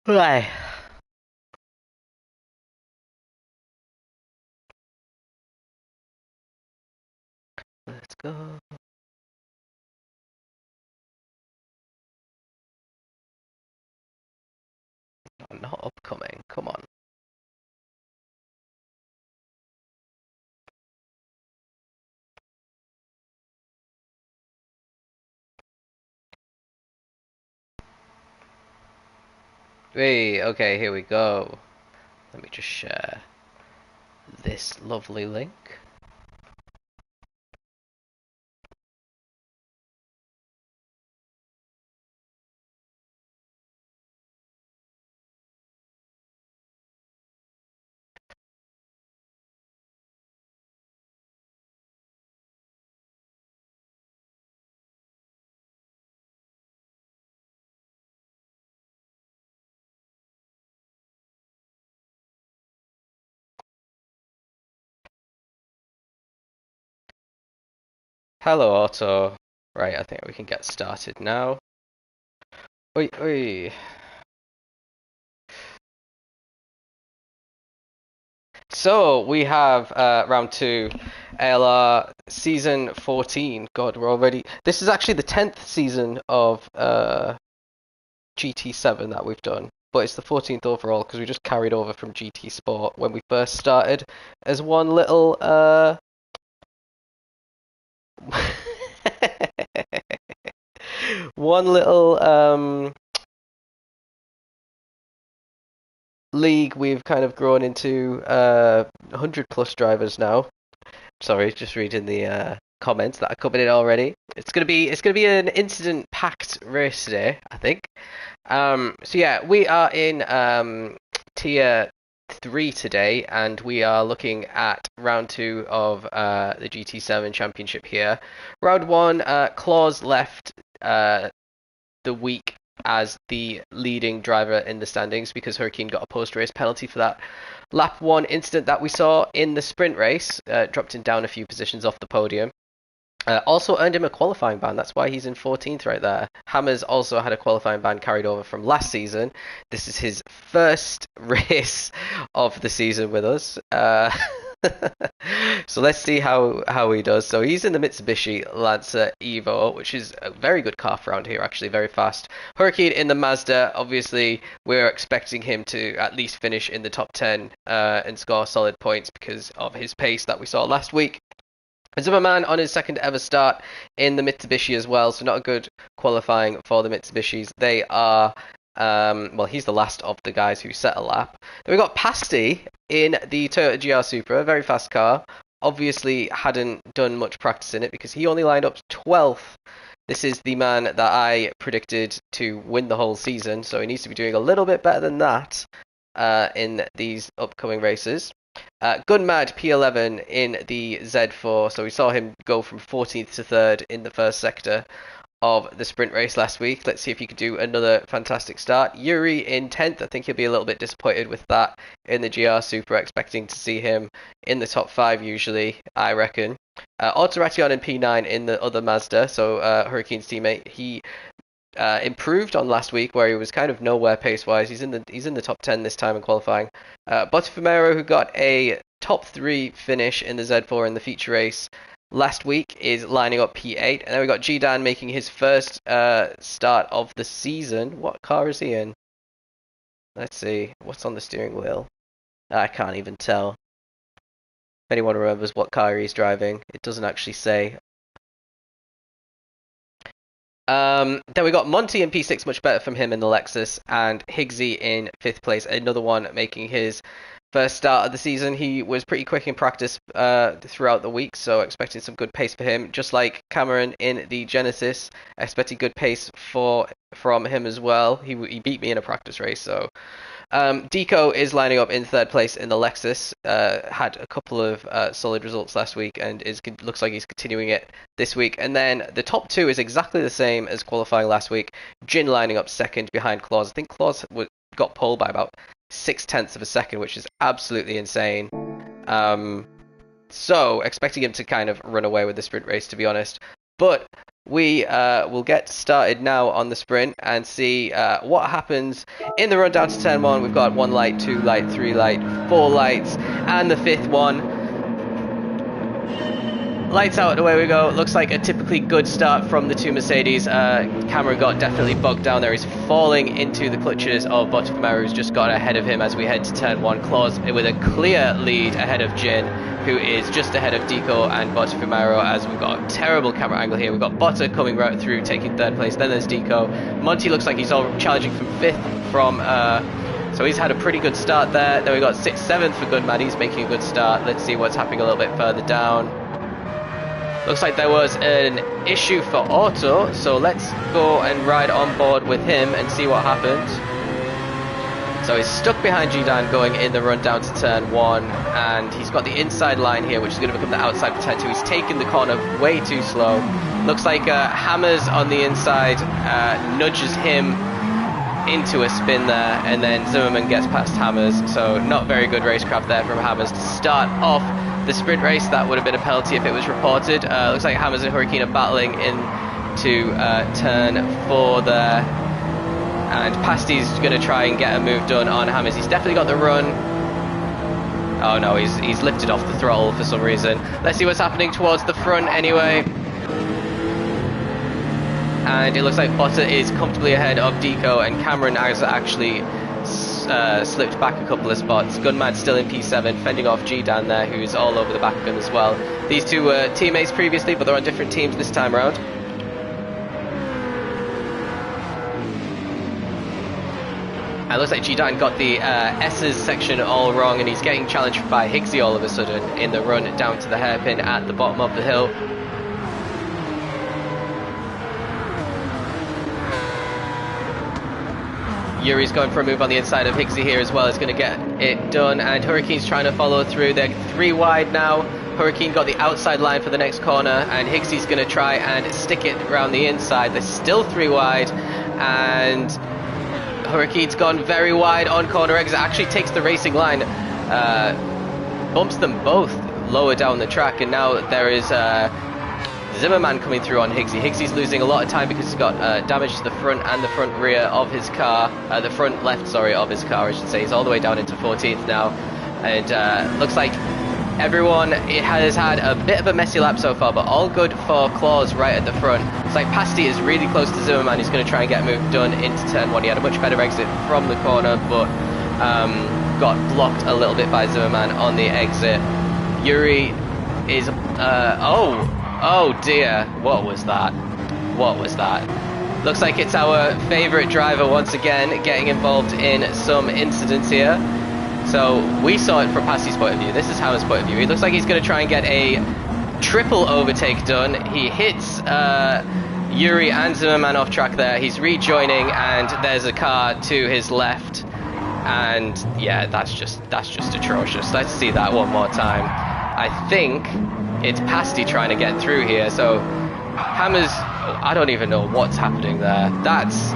Right. Let's go. Not upcoming. Come on. Hey, okay, here we go. Let me just share this lovely link. Hello, Otto. Right, I think we can get started now. Oi, oi. So we have round two, ALR season 14. God, we're already. This is actually the 10th season of GT7 that we've done, but it's the 14th overall because we just carried over from GT Sport when we first started as one little one little league. We've kind of grown into 100 plus drivers now. Sorry, just reading the comments that are coming in already. It's gonna be an incident packed race today, I think. So yeah, we are in tier 3 today, and we are looking at round 2 of the GT7 Championship here. Round 1, Claus left the week as the leading driver in the standings because Hurricane got a post-race penalty for that lap 1 incident that we saw in the sprint race, dropped him down a few positions off the podium. Also earned him a qualifying ban. That's why he's in 14th right there. Hammers also had a qualifying ban carried over from last season. This is his first race of the season with us. So let's see how he does. So he's in the Mitsubishi Lancer Evo, which is a very good car for around here, actually, very fast. Hurricane in the Mazda. Obviously, we're expecting him to at least finish in the top 10 and score solid points because of his pace that we saw last week. Zimmerman on his second ever start in the Mitsubishi as well, so not a good qualifying for the Mitsubishis. They are, well, he's the last of the guys who set a lap. Then we got Pasty in the Toyota GR Supra, a very fast car. Obviously hadn't done much practice in it because he only lined up 12th. This is the man that I predicted to win the whole season, so he needs to be doing a little bit better than that in these upcoming races. Gunmad P11 in the Z4, so we saw him go from 14th to 3rd in the first sector of the sprint race last week. Let's see if he could do another fantastic start. Yuri in 10th, I think he'll be a little bit disappointed with that in the GR Super, expecting to see him in the top 5 usually, I reckon. Autoration in P9 in the other Mazda, so Hurricane's teammate, he improved on last week where he was kind of nowhere pace wise. He's in the top 10 this time in qualifying. Botifamero, who got a top 3 finish in the Z4 in the feature race last week, is lining up P8. And then we got G-Dan making his first start of the season. What car is he in? Let's see. What's on the steering wheel? I can't even tell. If anyone remembers what car he's driving, it doesn't actually say. Then we got Monty in P6, much better from him in the Lexus, and Higgsy in 5th place, another one making his first start of the season. He was pretty quick in practice throughout the week, so expecting some good pace for him. Just like Cameron in the Genesis, expecting good pace from him as well. He beat me in a practice race, so Deco is lining up in 3rd place in the Lexus. Had a couple of solid results last week and looks like he's continuing it this week. And then the top 2 is exactly the same as qualifying last week. Jin lining up 2nd behind Claus. I think Claus got pole by about 0.6 of a second, which is absolutely insane. So expecting him to kind of run away with the sprint race, to be honest. But we will get started now on the sprint and see what happens in the run down to turn 1. We've got 1 light, 2 light, 3 light, 4 lights, and the 5th one. Lights out, away we go. Looks like a typically good start from the two Mercedes. Cameron got definitely bogged down there. He's falling into the clutches of Botafumero, who's just got ahead of him as we head to turn 1. Claus with a clear lead ahead of Jin, who is just ahead of Deco and Botafumero, as we've got a terrible camera angle here. We've got Botta coming right through, taking 3rd place. Then there's Deco. Monty looks like he's all challenging from 5th from... so he's had a pretty good start there. Then we got 6th, 7th for Goodman. He's making a good start. Let's see what's happening a little bit further down. Looks like there was an issue for Otto, so let's go and ride on board with him and see what happens. So he's stuck behind Jidan going in the run down to turn 1, and he's got the inside line here, which is going to become the outside for turn 2. He's taken the corner way too slow. Looks like Hammers on the inside nudges him into a spin there, and then Zimmerman gets past Hammers, so not very good racecraft there from Hammers to start off the sprint race. That would have been a penalty if it was reported. Looks like Hammers and Hurricane are battling into turn 4 there, and Pasty's going to try and get a move done on Hammers. He's definitely got the run. Oh no, he's lifted off the throttle for some reason. Let's see what's happening towards the front anyway. And it looks like Botta is comfortably ahead of Deco, and Cameron has actually slipped back a couple of spots. Gunman's still in P7, fending off G-Dan there, who's all over the back of him as well. These two were teammates previously, but they're on different teams this time around. And it looks like G-Dan got the S's section all wrong, and he's getting challenged by Higgsy all of a sudden in the run down to the hairpin at the bottom of the hill. Yuri's going for a move on the inside of Higgsy here as well. Is going to get it done, and Hurricane's trying to follow through. They're 3 wide now. Hurricane got the outside line for the next corner, and Higgsy's going to try and stick it around the inside. They're still 3 wide, and Hurricane's gone very wide on corner exit. Actually takes the racing line, bumps them both lower down the track, and now there is Zimmerman coming through on Higgsy. Higgsy's losing a lot of time because he's got damage to the front and the front rear of his car. The front left, sorry, of his car, I should say. He's all the way down into 14th now. And looks like everyone has had a bit of a messy lap so far, but all good for Claus right at the front. It's like Pasty is really close to Zimmerman. He's going to try and get a move done into turn 1. He had a much better exit from the corner, but got blocked a little bit by Zimmerman on the exit. Yuri is... Oh dear, what was that? What was that? Looks like it's our favourite driver once again getting involved in some incidents here. So we saw it from Pasty's point of view. This is Hammer's point of view. He looks like he's going to try and get a triple overtake done. He hits Yuri and Zimmerman off track there. He's rejoining, and there's a car to his left. And yeah, that's just atrocious. Let's see that one more time. I think it's Pasty trying to get through here, so Hammers, I don't even know what's happening there. That's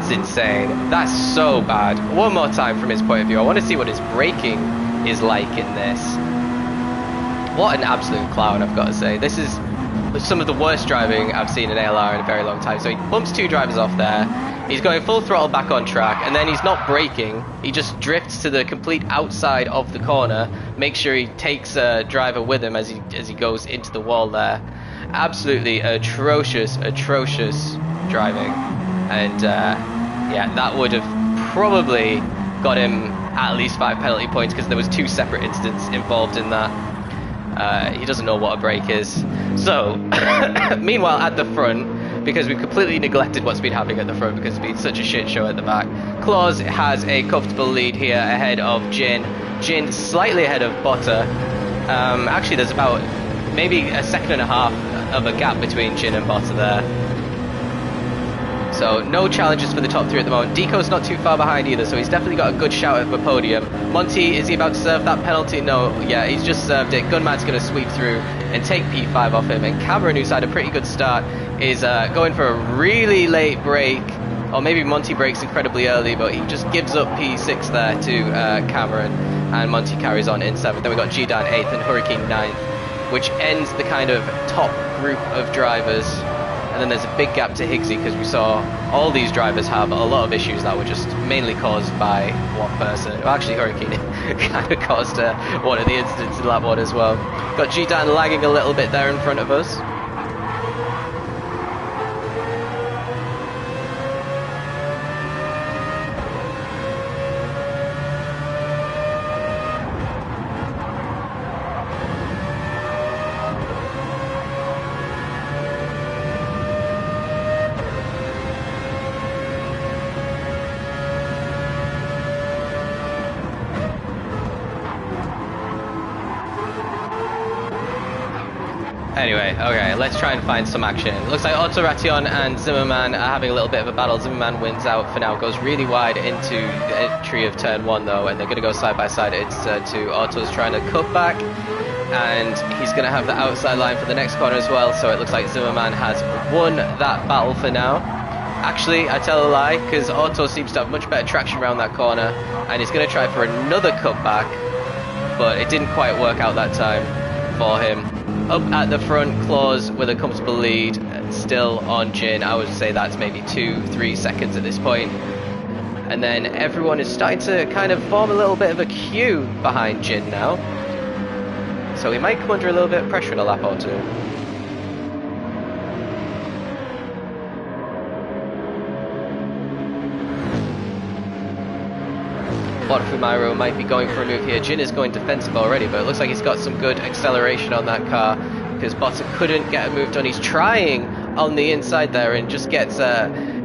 insane. That's so bad. One more time from his point of view. I want to see what his braking is like in this. What an absolute clown, I've got to say. This is some of the worst driving I've seen in ALR in a very long time. So he bumps 2 drivers off there. He's going full throttle back on track, and then he's not braking. He just drifts to the complete outside of the corner, makes sure he takes a driver with him as he goes into the wall there. Absolutely atrocious driving. And yeah, that would have probably got him at least 5 penalty points, because there was 2 separate incidents involved in that. He doesn't know what a brake is. So, meanwhile at the front, because we've completely neglected what's been happening at the front because it's been such a shit show at the back, Claus has a comfortable lead here ahead of Jin. Jin slightly ahead of Botta. Actually, there's about maybe a second and a half of a gap between Jin and Botta there. So no challenges for the top 3 at the moment. Deco's not too far behind either, so he's definitely got a good shout at the podium. Monty, is he about to serve that penalty? No, yeah, he's just served it. Gunman's going to sweep through and take P5 off him. And Cameron, who's had a pretty good start, is going for a really late break. Or maybe Monty breaks incredibly early, but he just gives up P6 there to Cameron. And Monty carries on in 7th. Then we got G-Dan 8th and Hurricane 9th, which ends the kind of top group of drivers And then there's a big gap to Higgsy because we saw all these drivers have a lot of issues that were just mainly caused by one person. Well, actually, Hurricane kind of caused one of the incidents in lap 1 as well. Got G-Dan lagging a little bit there in front of us. Anyway, okay, let's try and find some action. Looks like Otto Ration and Zimmerman are having a little bit of a battle. Zimmerman wins out for now, goes really wide into the entry of turn 1 though, and they're going to go side by side into turn 2. Otto's trying to cut back, and he's going to have the outside line for the next corner as well, so it looks like Zimmerman has won that battle for now. Actually, I tell a lie, because Otto seems to have much better traction around that corner, and he's going to try for another cutback, but it didn't quite work out that time for him. Up at the front, Claus with a comfortable lead, still on Jin. I would say that's maybe 2-3 seconds at this point. And then everyone is starting to kind of form a little bit of a queue behind Jin now. So he might come under a little bit of pressure in a lap or two. Aero might be going for a move here. Jin is going defensive already, but it looks like he's got some good acceleration on that car because Botta couldn't get a move done. He's trying on the inside there and just gets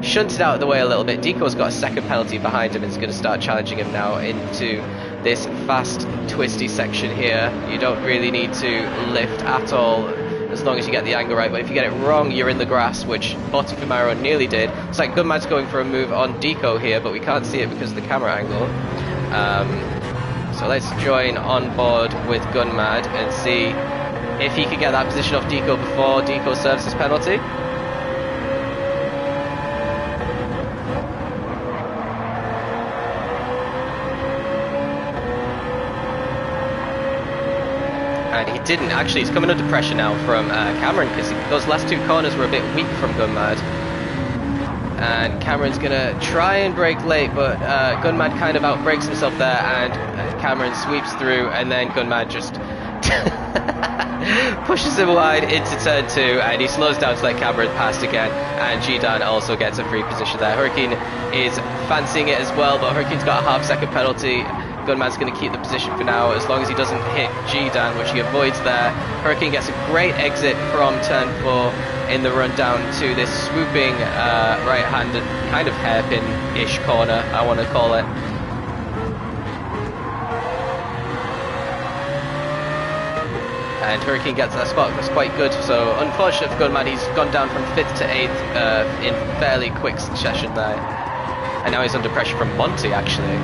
shunted out of the way a little bit. Deco's got a second penalty behind him and is going to start challenging him now into this fast, twisty section here. You don't really need to lift at all as long as you get the angle right, but if you get it wrong, you're in the grass, which Aero nearly did. It's like Gunmad's going for a move on Deco here, but we can't see it because of the camera angle. So let's join on board with Gunmad and see if he can get that position off Deco before Deco serves his penalty. And he didn't. Actually, he's coming under pressure now from Cameron because those last 2 corners were a bit weak from Gunmad. And Cameron's gonna try and brake late, but Gunmad kind of outbrakes himself there, and Cameron sweeps through, and then Gunmad just pushes him wide into turn 2, and he slows down to let Cameron pass again, and G-Dan also gets a free position there. Hurricane is fancying it as well, but Hurricane's got a half-second penalty. Gunmad's going to keep the position for now as long as he doesn't hit G-Dan, which he avoids there. Hurricane gets a great exit from turn 4 in the run down to this swooping right-handed kind of hairpin-ish corner, I want to call it. And Hurricane gets that spot. That's quite good. So unfortunate for Gunmad, he's gone down from 5th to 8th in fairly quick succession there. And now he's under pressure from Monty, actually.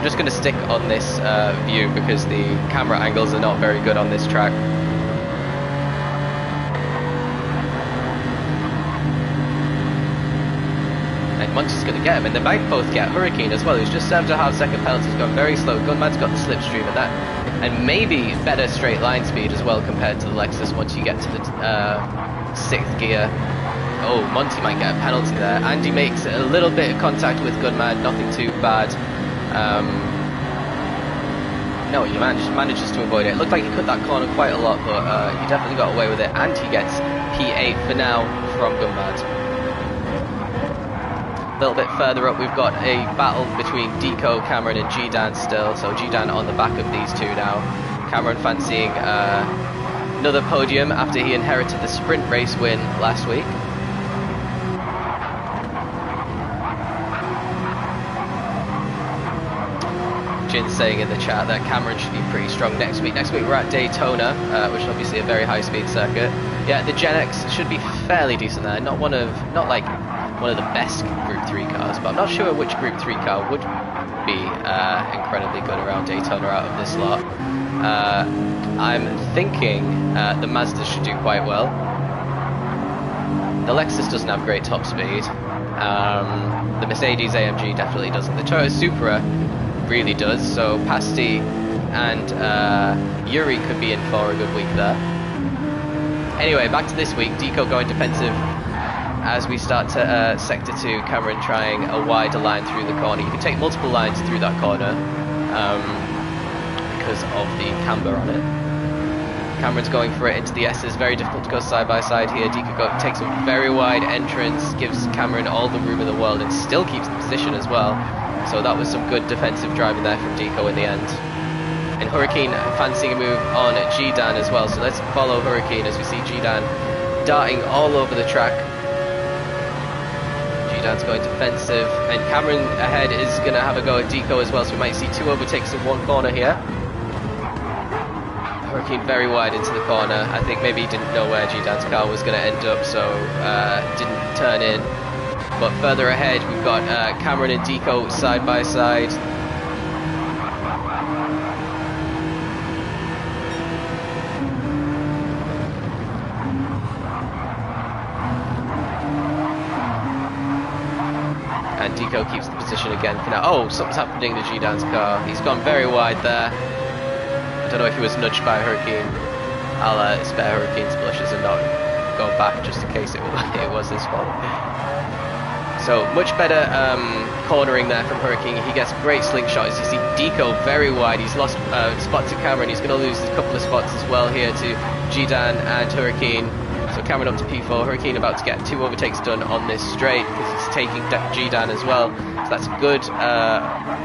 I'm just going to stick on this view because the camera angles are not very good on this track. And Monty's going to get him, and they might both get Hurricane as well, who's just served a half-second penalty. He's gone very slow. Gunmad's got the slipstream and that, and maybe better straight line speed as well compared to the Lexus once you get to the 6th gear. Oh, Monty might get a penalty there. Andy makes a little bit of contact with Gunmad, nothing too bad. No, he manages to avoid it. It looked like he cut that corner quite a lot, but he definitely got away with it, and he gets P8 for now from Gunmad. A little bit further up, we've got a battle between Deco, Cameron, and G-Dan still. So G-Dan on the back of these two now. Cameron fancying another podium after he inherited the sprint race win last week. Jin's saying in the chat that Cameron should be pretty strong next week. Next week we're at Daytona, which is obviously a very high speed circuit. Yeah, the Gen X should be fairly decent there. Not like one of the best Group 3 cars, but I'm not sure which Group 3 car would be incredibly good around Daytona out of this lot. I'm thinking the Mazda should do quite well. The Lexus doesn't have great top speed. The Mercedes AMG definitely doesn't. The Toyota Supra really does, so Pasti and Yuri could be in for a good week there. Anyway, back to this week. Deco going defensive as we start to sector 2. Cameron trying a wider line through the corner. You can take multiple lines through that corner because of the camber on it. Cameron's going for it into the S's. Very difficult to go side by side here. Deco takes a very wide entrance, gives Cameron all the room in the world, and still keeps the position as well. So that was some good defensive driving there from Deco in the end. And Hurricane fancying a move on G-Dan as well. So let's follow Hurricane as we see G-Dan darting all over the track. G-Dan's going defensive, and Cameron ahead is going to have a go at Deco as well. So we might see 2 overtakes in one corner here. Hurricane very wide into the corner. I think maybe he didn't know where G-Dan's car was going to end up, so didn't turn in. But further ahead, we've got Cameron and Deco side by side. And Deco keeps the position again for now. Oh, something's happening to G-Dan's car. He's gone very wide there. I don't know if he was nudged by Hurricane. I'll spare Hurricane's blushes and not go back just in case it was his fault. So much better cornering there from Hurricane. He gets a great slingshot. As you see, Deco very wide. He's lost spot to Cameron. He's going to lose a couple of spots as well here to G-Dan and Hurricane. So Cameron up to P4. Hurricane about to get 2 overtakes done on this straight because he's taking G-Dan as well. So that's a good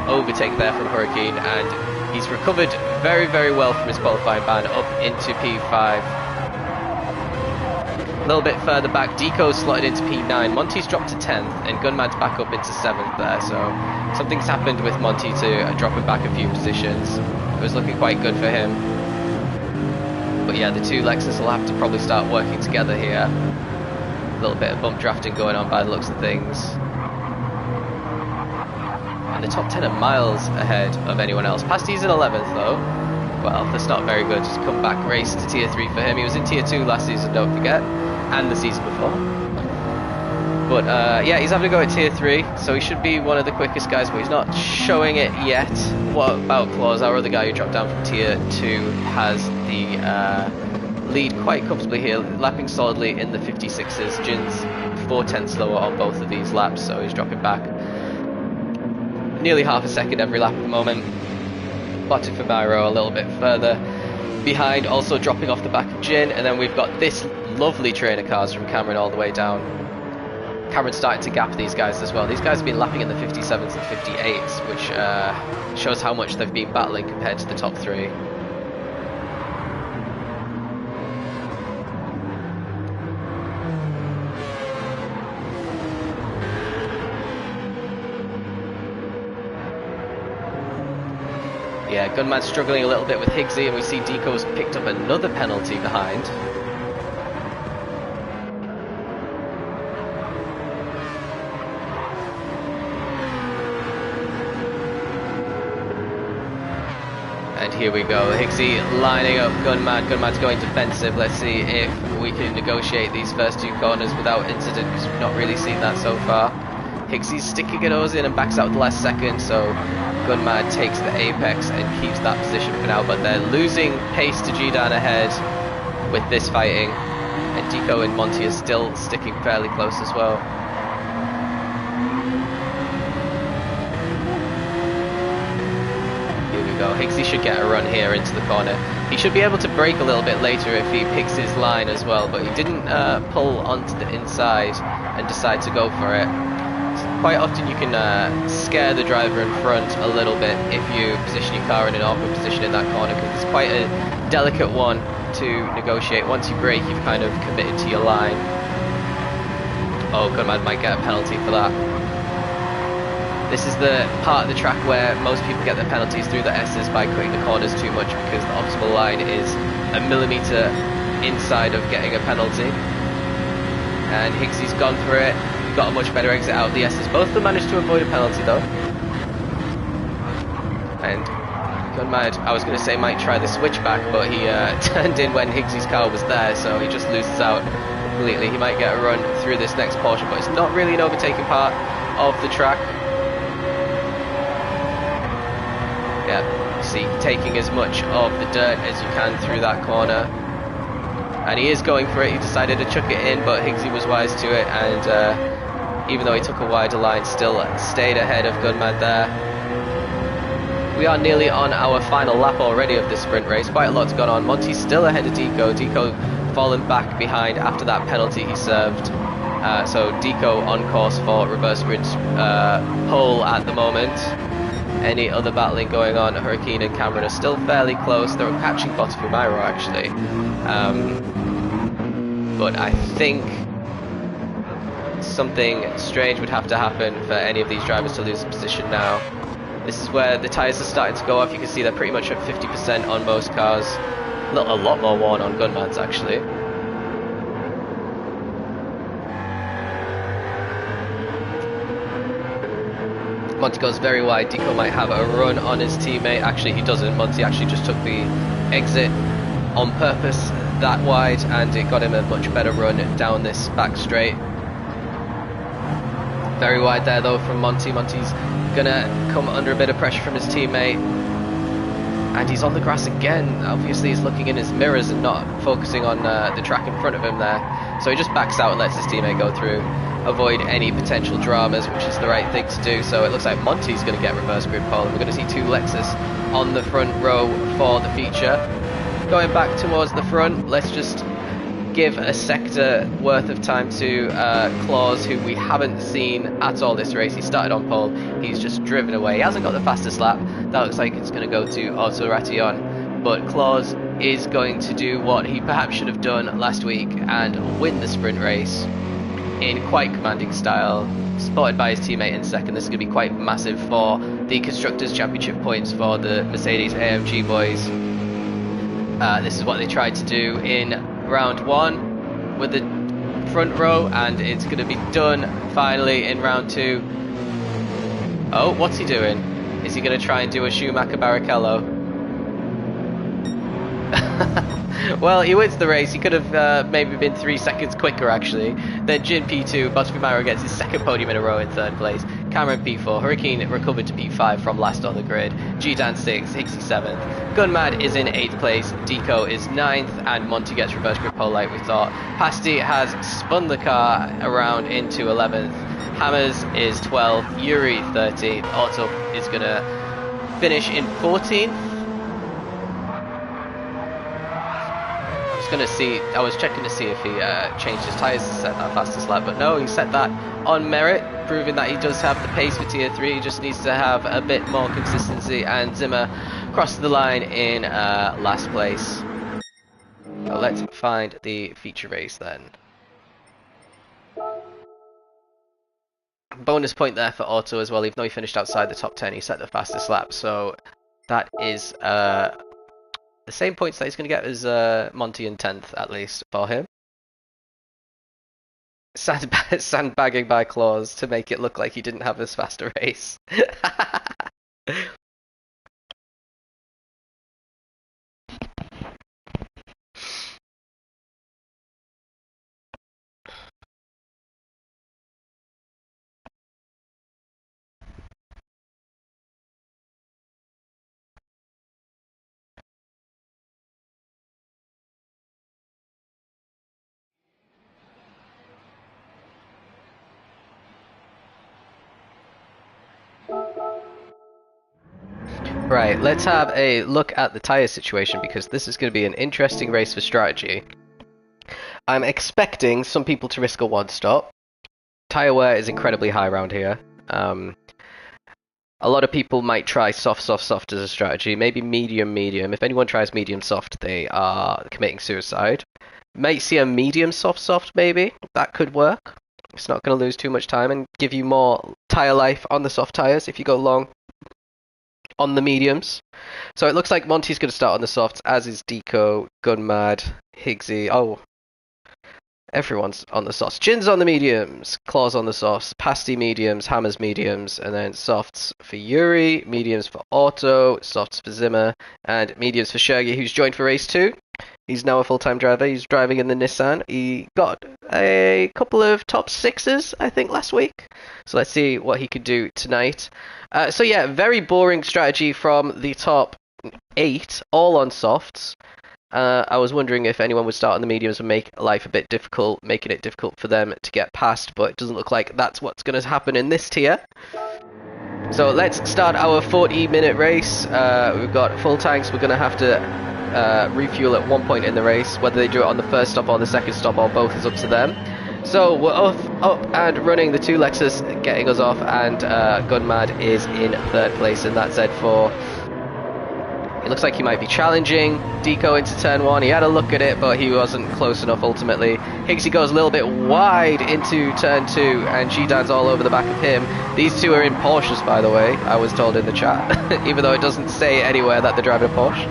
overtake there from Hurricane, and he's recovered very, very well from his qualifying ban up into P5. A little bit further back, Deco slotted into P9. Monty's dropped to 10th, and Gunmad's back up into 7th there. So something's happened with Monty to drop him back a few positions. It was looking quite good for him. But yeah, the 2 Lexus will have to probably start working together here. A little bit of bump drafting going on by the looks of things. And the top 10 are miles ahead of anyone else. Pasty's in 11th though. Well, that's not very good. Just come back race to tier 3 for him. He was in tier 2 last season, don't forget. And the season before. But yeah, he's having to go at tier 3. So he should be one of the quickest guys, but he's not showing it yet. What about Claus? Our other guy who dropped down from tier 2 has the lead quite comfortably here, lapping solidly in the 56s. Jin's 4/10 slower on both of these laps, so he's dropping back nearly half a second every lap at the moment. Botted for Aero a little bit further behind, also dropping off the back of Jin, and then we've got this lovely train of cars from Cameron all the way down. Cameron's starting to gap these guys as well. These guys have been lapping in the 57s and 58s, which shows how much they've been battling compared to the top 3. Yeah, Gunman's struggling a little bit with Higgsy, and we see Deco's picked up another penalty behind. And here we go, Higgsy lining up Gunman. Gunman's going defensive. Let's see if we can negotiate these first 2 corners without incident, because we've not really seen that so far. Higgsy's sticking it in and backs out the last second, so Gunman takes the apex and keeps that position for now, but they're losing pace to G-Dan ahead with this fighting, and Deco and Monty are still sticking fairly close as well. Higgsy should get a run here into the corner. He should be able to brake a little bit later if he picks his line as well, but he didn't pull onto the inside and decide to go for it. So quite often you can scare the driver in front a little bit if you position your car in an awkward position in that corner, because it's quite a delicate one to negotiate. Once you brake, you've kind of committed to your line. Oh, Gunman might get a penalty for that. This is the part of the track where most people get their penalties through the S's by cutting the corners too much, because the optimal line is a millimetre inside of getting a penalty. And Higgsy's gone for it. Got a much better exit out of the S's. Both of them managed to avoid a penalty though. And Gunman, I was going to say might try the switchback, but he turned in when Higgsy's car was there, so he just loses out completely. He might get a run through this next portion, but it's not really an overtaking part of the track. Yeah, see, taking as much of the dirt as you can through that corner. And he is going for it. He decided to chuck it in, but Higgsy was wise to it, and even though he took a wider line, still stayed ahead of Gunman there. We are nearly on our final lap already of this sprint race. Quite a lot's gone on. Monty's still ahead of Deco. Deco fallen back behind after that penalty he served. So Deco on course for reverse grid pole at the moment. Any other battling going on? Hurricane and Cameron are still fairly close. They're catching bottom of Aero actually. But I think something strange would have to happen for any of these drivers to lose position now. This is where the tyres are starting to go off. You can see they're pretty much at 50% on most cars. Not a lot more worn on Gunman's actually. Monty goes very wide. Deco might have a run on his teammate. Actually, he doesn't. Monty actually just took the exit on purpose that wide, and it got him a much better run down this back straight. Very wide there though from Monty. Monty's gonna come under a bit of pressure from his teammate, and he's on the grass again. Obviously he's looking in his mirrors and not focusing on the track in front of him there, so he just backs out and lets his teammate go through, avoid any potential dramas, which is the right thing to do. So it looks like Monty's going to get reverse grid pole, and we're going to see two Lexus on the front row for the feature. Going back towards the front, let's just give a sector worth of time to Claus, who we haven't seen at all this race. He started on pole, he's just driven away. He hasn't got the fastest lap. That looks like it's going to go to Otto Ration, but Claus is going to do what he perhaps should have done last week and win the sprint race in quite commanding style, spotted by his teammate in second. This is going to be quite massive for the Constructors' Championship points for the Mercedes AMG boys. This is what they tried to do in round one with the front row, and it's going to be done finally in round two. Oh, what's he doing? Is he going to try and do a Schumacher Barrichello? Well, he wins the race. He could have maybe been 3 seconds quicker actually. Then Jin P2, Bottomaro gets his second podium in a row in third place. Cameron P4, Hurricane recovered to P5 from last on the grid. G-Dan 6, Higgsy 7th. Gunmad is in 8th place, Deco is 9th, and Monty gets reverse grid pole like we thought. Pasty has spun the car around into 11th. Hammers is 12th, Yuri 13th, Otto is going to finish in 14th. I was checking to see if he changed his tyres to set that fastest lap, but no, he set that on merit, proving that he does have the pace for tier 3. He just needs to have a bit more consistency, and Zimmer crossed the line in last place. So let's find the feature race then. Bonus point there for Otto as well, even though he finished outside the top 10, he set the fastest lap, so that is the same points that he's going to get as Monty in 10th, at least, for him. Sandbagging by Claus to make it look like he didn't have as fast a race. Right, let's have a look at the tyre situation, because this is going to be an interesting race for strategy. I'm expecting some people to risk a one stop. Tyre wear is incredibly high around here. A lot of people might try soft as a strategy, maybe medium. If anyone tries medium soft, they are committing suicide. Might see a medium soft maybe. That could work. It's not going to lose too much time and give you more tyre life on the soft tyres if you go long on the mediums. So it looks like Monty's going to start on the softs, as is Deco, Gunmad, Higgsy. Oh, everyone's on the softs. Jin's on the mediums, Claus on the softs, Pasty mediums, Hammers mediums, and then softs for Yuri, mediums for Otto, softs for Zimmer, and mediums for Shergi, who's joined for race 2. He's now a full-time driver. He's driving in the Nissan. He got a couple of top 6s, I think, last week. So let's see what he could do tonight. So yeah, very boring strategy from the top 8, all on softs. I was wondering if anyone would start on the mediums and make life a bit difficult, making it difficult for them to get past, but it doesn't look like that's what's going to happen in this tier. So let's start our 40-minute race. We've got full tanks. We're going to have to refuel at one point in the race. Whether they do it on the first stop or the second stop or both is up to them. So we're up and running. The two Lexus getting us off, and Gunmad is in third place in that Z4. It looks like he might be challenging Deco into turn one. He had a look at it, but he wasn't close enough ultimately. Higgsy goes a little bit wide into turn two, and G-Dan's all over the back of him. These two are in Porsches, by the way, I was told in the chat, even though it doesn't say anywhere that they're driving a Porsche.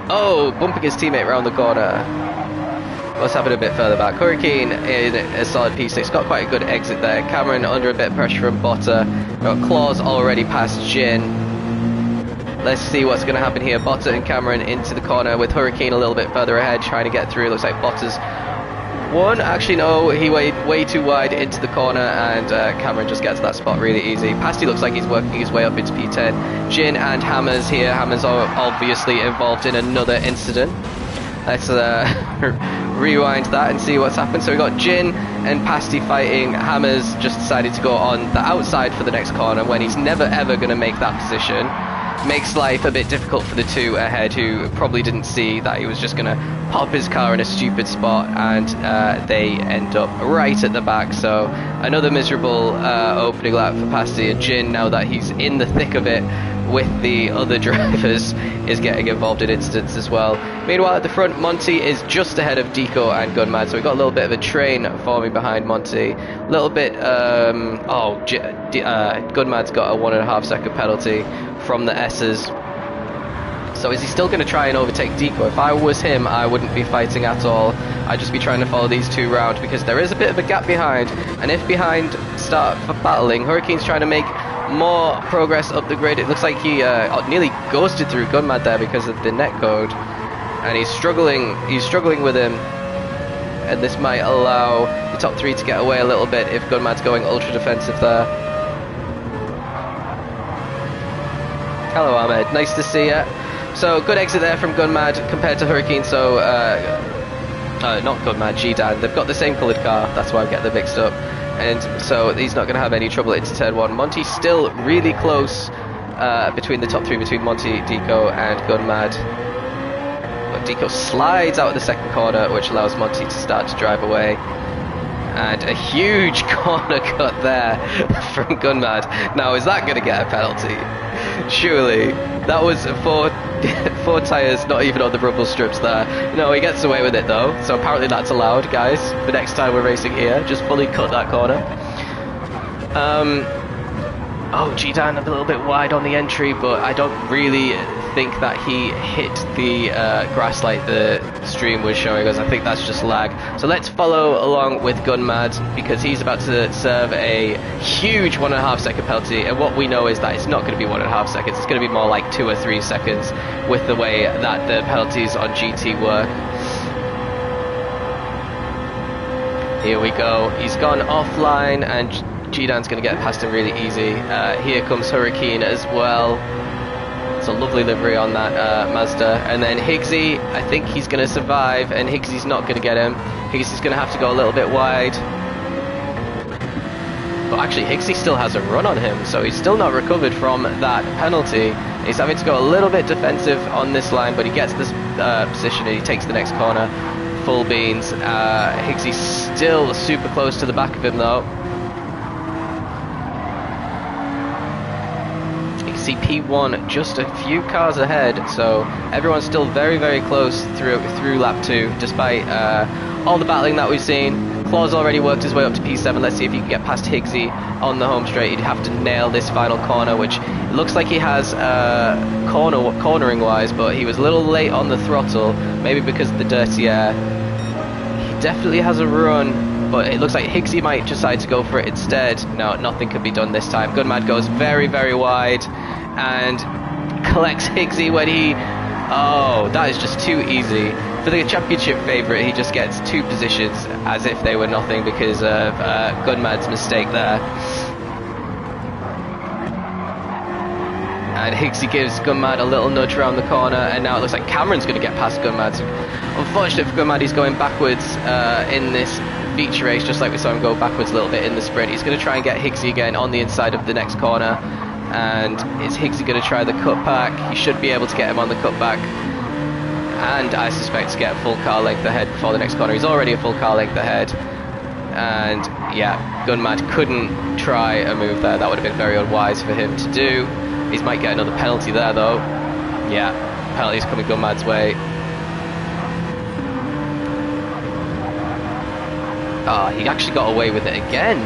Oh, bumping his teammate around the corner. Let's have it a bit further back. Hurricane in a solid P6, got quite a good exit there. Cameron under a bit of pressure from Botta. Got Claus already past Jin. Let's see what's going to happen here. Botta and Cameron into the corner with Hurricane a little bit further ahead, trying to get through. Looks like Botta's won. Actually, no, he went way too wide into the corner, and Cameron just gets that spot really easy. Pasty looks like he's working his way up into P10. Jin and Hammers here. Hammers are obviously involved in another incident. Let's rewind that and see what's happened. So we got Jin and Pasty fighting. Hammers just decided to go on the outside for the next corner when he's never ever going to make that position. Makes life a bit difficult for the two ahead, who probably didn't see that he was just going to pop his car in a stupid spot, and they end up right at the back. So another miserable opening lap for Pasty, and Jin, now that he's in the thick of it with the other drivers, is getting involved in incidents as well. Meanwhile, at the front, Monty is just ahead of Deco and Gunmad, so we've got a little bit of a train forming behind Monty. A little bit, Gunmad's got a 1.5 second penalty from the S's. So is he still going to try and overtake Deco? If I was him, I wouldn't be fighting at all. I'd just be trying to follow these two round, because there is a bit of a gap behind, and if behind start battling, Hurricane's trying to make more progress up the grid. It looks like he nearly ghosted through Gunmad there because of the netcode, and he's struggling with him, and this might allow the top three to get away a little bit if Gunmad's going ultra defensive there. Hello Ahmed, nice to see you. So good exit there from Gunmad compared to Hurricane. So not Gunmad, G-Dan, they've got the same coloured car, that's why I get them mixed up. And so he's not going to have any trouble into turn one. Monty's still really close between the top three, between Monty, Deco and Gunmad. But Deco slides out of the second corner, which allows Monty to start to drive away. And a huge corner cut there from Gunmad. Now, is that going to get a penalty? Surely. That was four tyres, not even on the rumble strips there. No, he gets away with it though, so apparently that's allowed, guys. The next time we're racing here, just fully cut that corner. Oh, G-Dan a little bit wide on the entry, but I don't really think that he hit the grass like the stream was showing us. I think that's just lag. So let's follow along with Gunmad, because he's about to serve a huge 1.5 second penalty, and what we know is that it's not going to be 1.5 seconds, it's going to be more like 2 or 3 seconds with the way that the penalties on GT work. Here we go, he's gone offline, and G-Dan's going to get past him really easy. Here comes Hurricane as well. It's a lovely livery on that Mazda. And then Higgsy, I think he's going to survive, and Higgsy's not going to get him. Higgsy's going to have to go a little bit wide. But actually, Higgsy still has a run on him, so he's still not recovered from that penalty. He's having to go a little bit defensive on this line, but he gets this position and he takes the next corner. Full beans. Higgsy's still super close to the back of him though. See P1 just a few cars ahead, so everyone's still very, very close through lap 2, despite all the battling that we've seen. Claus already worked his way up to P7. Let's see if he can get past Higgsy on the home straight. He'd have to nail this final corner, which it looks like he has cornering wise, but he was a little late on the throttle, maybe because of the dirty air. He definitely has a run, but it looks like Higgsy might decide to go for it instead. No, nothing can be done this time. Gunmad goes very, very wide and collects Higgsy when he... Oh, that is just too easy. For the championship favourite, he just gets 2 positions as if they were nothing because of Gunmad's mistake there. And Higgsy gives Gunmad a little nudge around the corner, and now it looks like Cameron's going to get past Gunmad. So unfortunate for Gunmad, he's going backwards in this feature race, just like we saw him go backwards a little bit in the sprint. He's going to try and get Higgsy again on the inside of the next corner. And is Higgsy going to try the cutback? He should be able to get him on the cutback. And I suspect to get full car length ahead before the next corner. He's already a full car length ahead. And yeah, Gunmad couldn't try a move there. That would have been very unwise for him to do. He might get another penalty there though. Yeah, penalty's coming Gunmad's way. Oh, he actually got away with it again.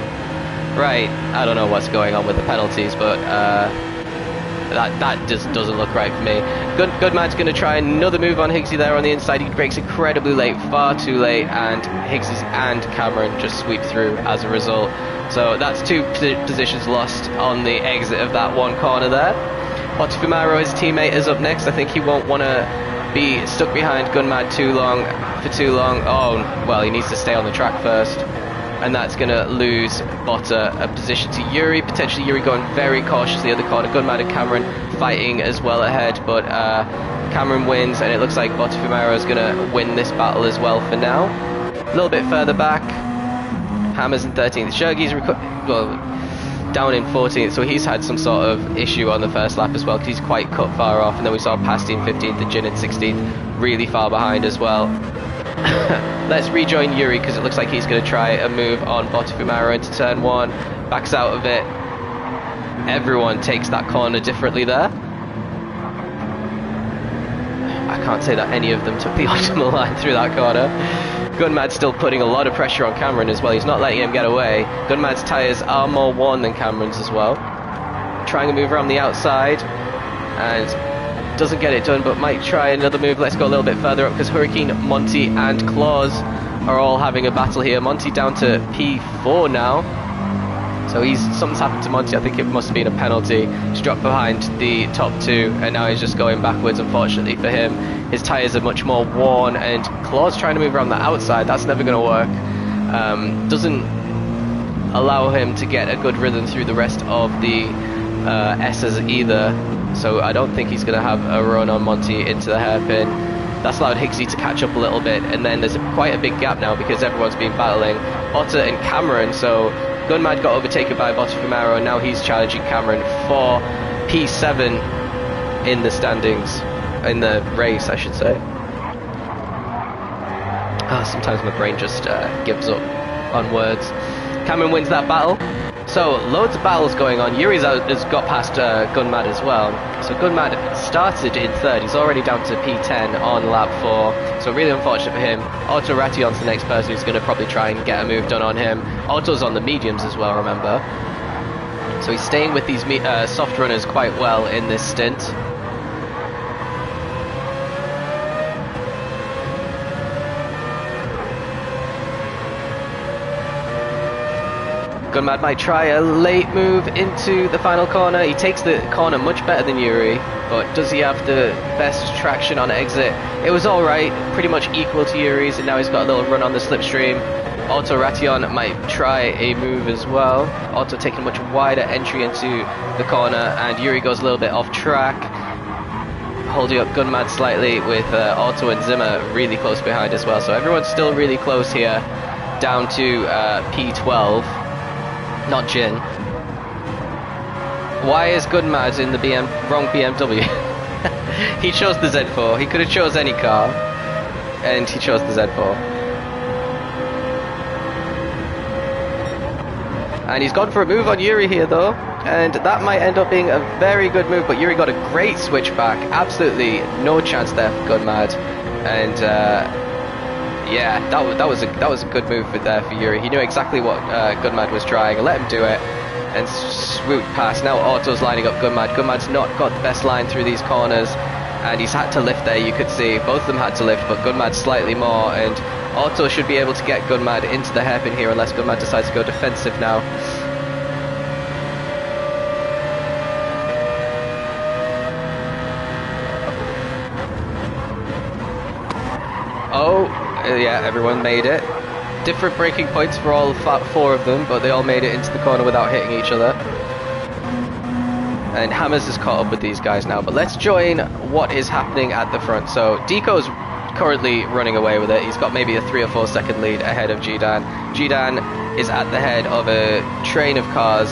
Right, I don't know what's going on with the penalties, but that just doesn't look right for me. Gunmad's going to try another move on Higgsy there on the inside. He breaks incredibly late, far too late, and Higgsy and Cameron just sweep through as a result. So that's two positions lost on the exit of that one corner there. Botifumaro, his teammate, is up next. I think he won't want to be stuck behind Gunmad for too long. Oh, well, he needs to stay on the track first. And that's going to lose Botta a position to Yuri. Potentially Yuri going very cautiously at the corner. Gunmad and Cameron fighting as well ahead, but Cameron wins, and it looks like Botifumaro is going to win this battle as well for now. A little bit further back, Hammer's in 13th. Shurgi's down in 14th, so he's had some sort of issue on the first lap as well, because he's quite cut far off. And then we saw Pasti in 15th and Jin in 16th, really far behind as well. Let's rejoin Yuri, because it looks like he's going to try a move on Botifumaro into turn 1. Backs out of it. Everyone takes that corner differently there. I can't say that any of them took the optimal line through that corner. Gunmad's still putting a lot of pressure on Cameron as well. He's not letting him get away. Gunmad's tyres are more worn than Cameron's as well. Trying a move around the outside, and doesn't get it done, but might try another move. Let's go a little bit further up, because Hurricane, Monty and Claus are all having a battle here. Monty down to P4 now. So something's happened to Monty. I think it must have been a penalty. He's dropped behind the top two, and now he's just going backwards, unfortunately for him. His tyres are much more worn, and Claus trying to move around the outside. That's never going to work. Doesn't allow him to get a good rhythm through the rest of the S's either. So I don't think he's going to have a run on Monty into the hairpin. That's allowed Higgsy to catch up a little bit, and then there's quite a big gap now because everyone's been battling Botta and Cameron. So Gunmad got overtaken by Botifumaro, and now he's challenging Cameron for P7 in the standings, in the race, I should say. Sometimes my brain just gives up on words. Cameron wins that battle. So loads of battles going on. Yuri's has got past Gunmad as well. So Gunmad started in third. He's already down to P10 on lap 4. So really unfortunate for him. Otto Ration's the next person who's going to probably try and get a move done on him. Otto's on the mediums as well, remember. So he's staying with these soft runners quite well in this stint. Gunmad might try a late move into the final corner. He takes the corner much better than Yuri, but does he have the best traction on exit? It was alright, pretty much equal to Yuri's, and now he's got a little run on the slipstream. Otto Ration might try a move as well. Otto taking a much wider entry into the corner, and Yuri goes a little bit off track, holding up Gunmad slightly, with Otto and Zimmer really close behind as well. So everyone's still really close here, down to P12. Not Jin. Why is Gunmad in the wrong BMW? He chose the Z4. He could have chose any car, and he chose the Z4. And he's gone for a move on Yuri here though, and that might end up being a very good move, but Yuri got a great switchback. Absolutely no chance there for Gunmad. And yeah, that was a good move there for Yuri. He knew exactly what Gunmad was trying, let him do it, and swooped past. Now Otto's lining up Gunmad. Gunmad's not got the best line through these corners, and he's had to lift there, you could see. Both of them had to lift, but Gunmad slightly more, and Otto should be able to get Gunmad into the hairpin here, unless Gunmad decides to go defensive now. Oh, yeah, everyone made it. Different braking points for all 4 of them, but they all made it into the corner without hitting each other. And Hammers has caught up with these guys now. But let's join what is happening at the front. So Deco's currently running away with it. He's got maybe a 3 or 4 second lead ahead of G-Dan. G-Dan is at the head of a train of cars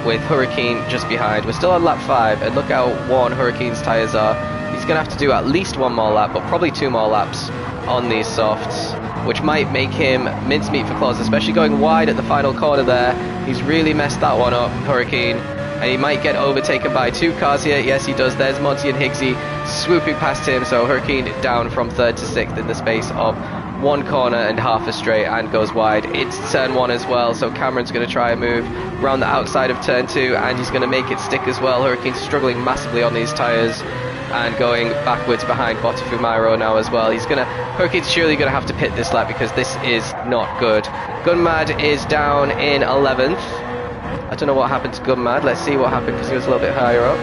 with Hurricane just behind. We're still on lap 5, and look how worn Hurricane's tyres are. He's going to have to do at least 1 more lap, but probably 2 more laps on these softs, which might make him mincemeat for claws, especially going wide at the final corner there. He's really messed that one up, Hurricane, and he might get overtaken by 2 cars here. Yes, he does. There's Monty and Higgsy swooping past him, so Hurricane down from 3rd to 6th in the space of 1 corner and half a straight, and goes wide. It's turn 1 as well, so Cameron's going to try and move around the outside of turn 2, and he's going to make it stick as well. Hurricane's struggling massively on these tyres and going backwards behind Botafumairo now as well. Hurricane's surely going to have to pit this lap because this is not good. Gunmad is down in 11th. I don't know what happened to Gunmad. Let's see what happened because he was a little bit higher up.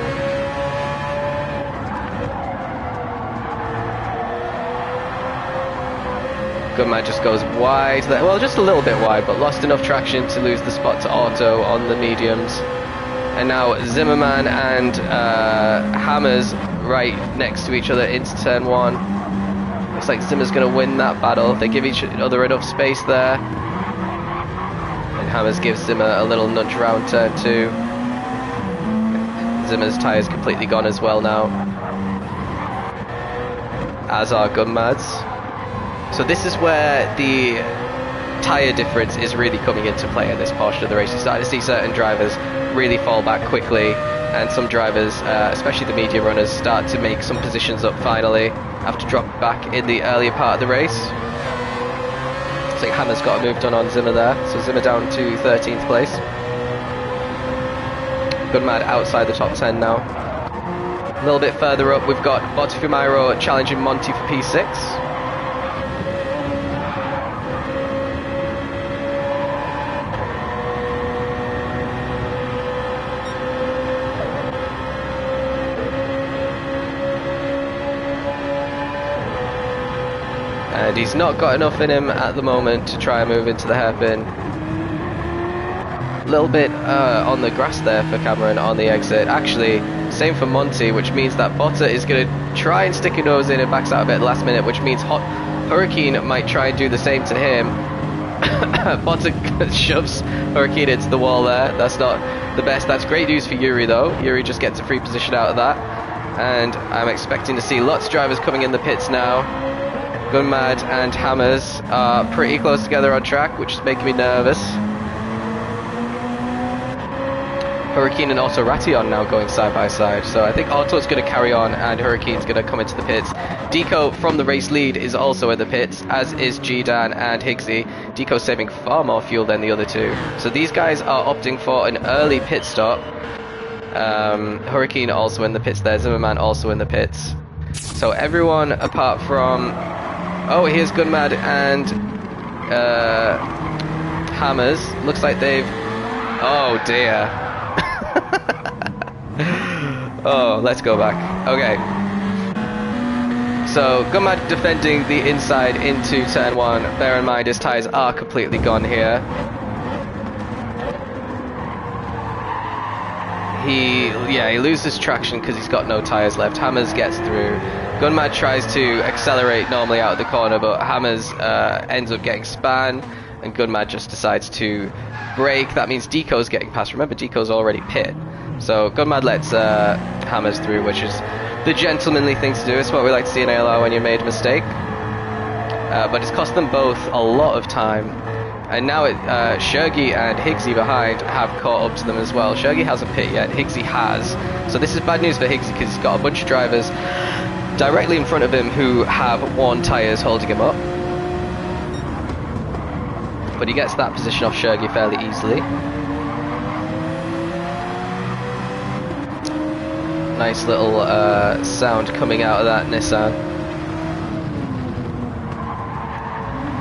Gunmad just goes wide there. Well, just a little bit wide, but lost enough traction to lose the spot to Auto on the mediums. And now Zimmerman and Hammers right next to each other into turn 1. Looks like Zimmer's going to win that battle. They give each other enough space there. And Hammers gives Zimmer a little nudge round turn 2. Zimmer's tyre's completely gone as well now, as are Gunmad's. So this is where the tyre difference is really coming into play in this portion of the race. You start to see certain drivers really fall back quickly, and some drivers, especially the medium runners, start to make some positions up finally after dropping back in the earlier part of the race. I think Hammer's got a move done on Zimmer there, so Zimmer down to 13th place. Gunmad outside the top 10 now. A little bit further up we've got Botafumairo challenging Monty for P6. And he's not got enough in him at the moment to try and move into the hairpin. A little bit on the grass there for Cameron on the exit. Actually, same for Monty, which means that Botta is going to try and stick a nose in and backs out a bit last minute, which means Hurricane might try and do the same to him. Botta shoves Hurricane into the wall there. That's not the best. That's great news for Yuri though. Yuri just gets a free position out of that. And I'm expecting to see lots of drivers coming in the pits now. Gunmad and Hammers are pretty close together on track, which is making me nervous. Hurricane and Otto Ration now going side by side, so I think Otto's going to carry on and Hurricane's going to come into the pits. Deco from the race lead is also in the pits, as is G-Dan and Higgsy. Deco's saving far more fuel than the other two, so these guys are opting for an early pit stop. Hurricane also in the pits there, Zimmerman also in the pits. So everyone apart from... Oh, here's Gunmad and Hammers. Looks like they've... Oh dear. Oh, let's go back. Okay. So, Gunmad defending the inside into turn 1. Bear in mind his tyres are completely gone here. He loses traction because he's got no tyres left. Hammers gets through. Gunmad tries to accelerate normally out of the corner, but Hammers ends up getting spun, and Gunmad just decides to brake. That means Deco's getting past. Remember, Deco's already pit. So Gunmad lets Hammers through, which is the gentlemanly thing to do. It's what we like to see in ALR when you made a mistake. But it's cost them both a lot of time. And now Shergy and Higgsy behind have caught up to them as well. Shergy hasn't pit yet, Higgsy has. So this is bad news for Higgsy because he's got a bunch of drivers directly in front of him who have worn tyres holding him up. But he gets that position off Shergy fairly easily. Nice little sound coming out of that Nissan.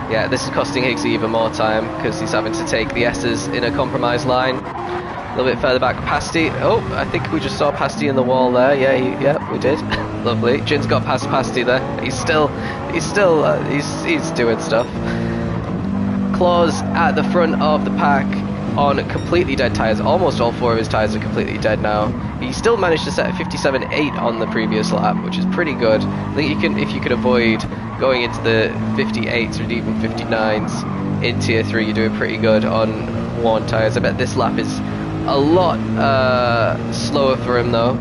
Yeah, this is costing Higgsy even more time because he's having to take the S's in a compromised line. A little bit further back, Pasty. Oh, I think we just saw Pasty in the wall there. Yeah, we did. Lovely. Jin's got past Pasty there. He's doing stuff. Claws at the front of the pack. on completely dead tyres. Almost all 4 of his tyres are completely dead now. He still managed to set a 57.8 on the previous lap, which is pretty good. I think you can, if you could avoid going into the 58s or even 59s in Tier 3, you're doing pretty good on worn tyres. I bet this lap is a lot slower for him though.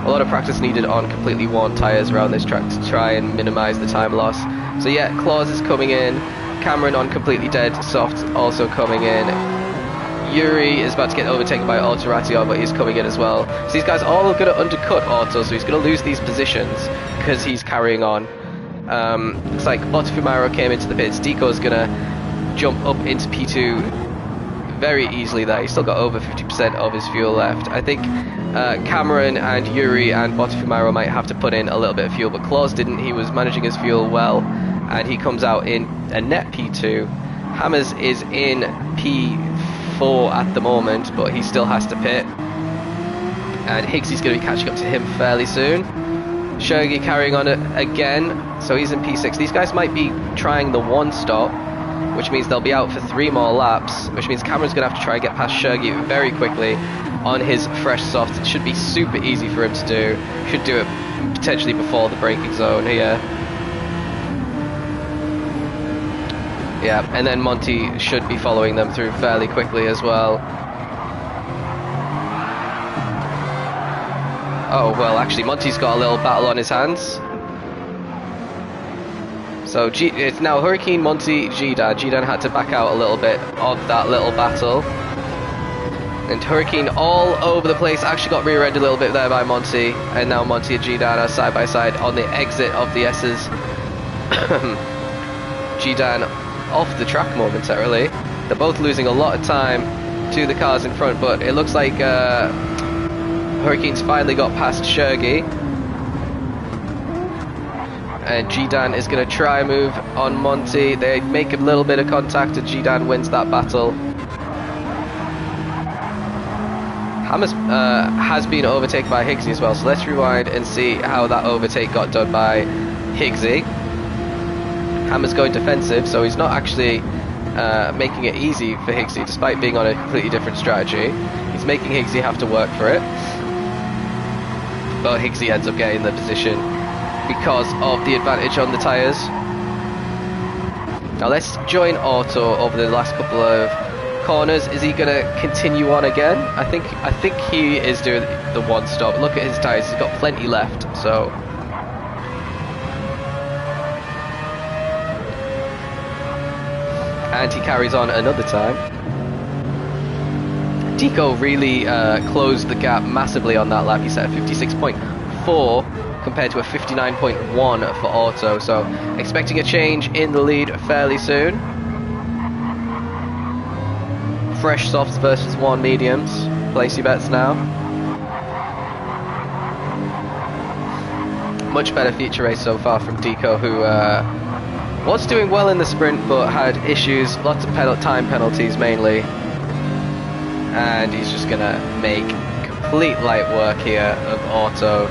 A lot of practice needed on completely worn tyres around this track to try and minimise the time loss. So yeah, Claus is coming in. Cameron on completely dead soft also coming in. Yuri is about to get overtaken by Autoration, but he's coming in as well. So these guys all are going to undercut Auto, so he's going to lose these positions because he's carrying on. Looks like Botafumaro came into the pits. Deco's going to jump up into P2 very easily there. He's still got over 50% of his fuel left. I think Cameron and Yuri and Botafumaro might have to put in a little bit of fuel, but Claus didn't. He was managing his fuel well, and he comes out in a net P2. Hammers is in P4 at the moment, but he still has to pit. And Higgsy's going to be catching up to him fairly soon. Shogi carrying on again, so he's in P6. These guys might be trying the one stop, which means they'll be out for 3 more laps, which means Cameron's going to have to try and get past Shogi very quickly on his fresh soft. It should be super easy for him to do. Should do it potentially before the braking zone here. Yeah, and then Monty should be following them through fairly quickly as well. Oh, well, actually, Monty's got a little battle on his hands. So it's now Hurricane, Monty, Jidan. Jidan had to back out a little bit of that little battle. And Hurricane all over the place, actually got rear-ended a little bit there by Monty. And now Monty and Jidan are side by side on the exit of the S's. Jidan off the track momentarily. They're both losing a lot of time to the cars in front, but it looks like Hurricane's finally got past Shogi. And Jidan is going to try and move on Monty. They make a little bit of contact and Jidan wins that battle. Hammers has been overtaken by Higgsy as well, so let's rewind and see how that overtake got done by Higgsy. Hammer's going defensive, so he's not actually making it easy for Higgsy, despite being on a completely different strategy. He's making Higgsy have to work for it. But Higgsy ends up getting the position because of the advantage on the tyres. Now let's join Auto over the last couple of corners. Is he going to continue on again? I think he is doing the one stop. Look at his tyres, he's got plenty left, so... And he carries on another time. Deco really closed the gap massively on that lap. He set a 56.4 compared to a 59.1 for Auto, so expecting a change in the lead fairly soon. Fresh softs versus worn mediums. Place your bets now. Much better feature race so far from Deco, who was doing well in the sprint but had issues, lots of time penalties mainly. And he's just gonna make complete light work here of Auto.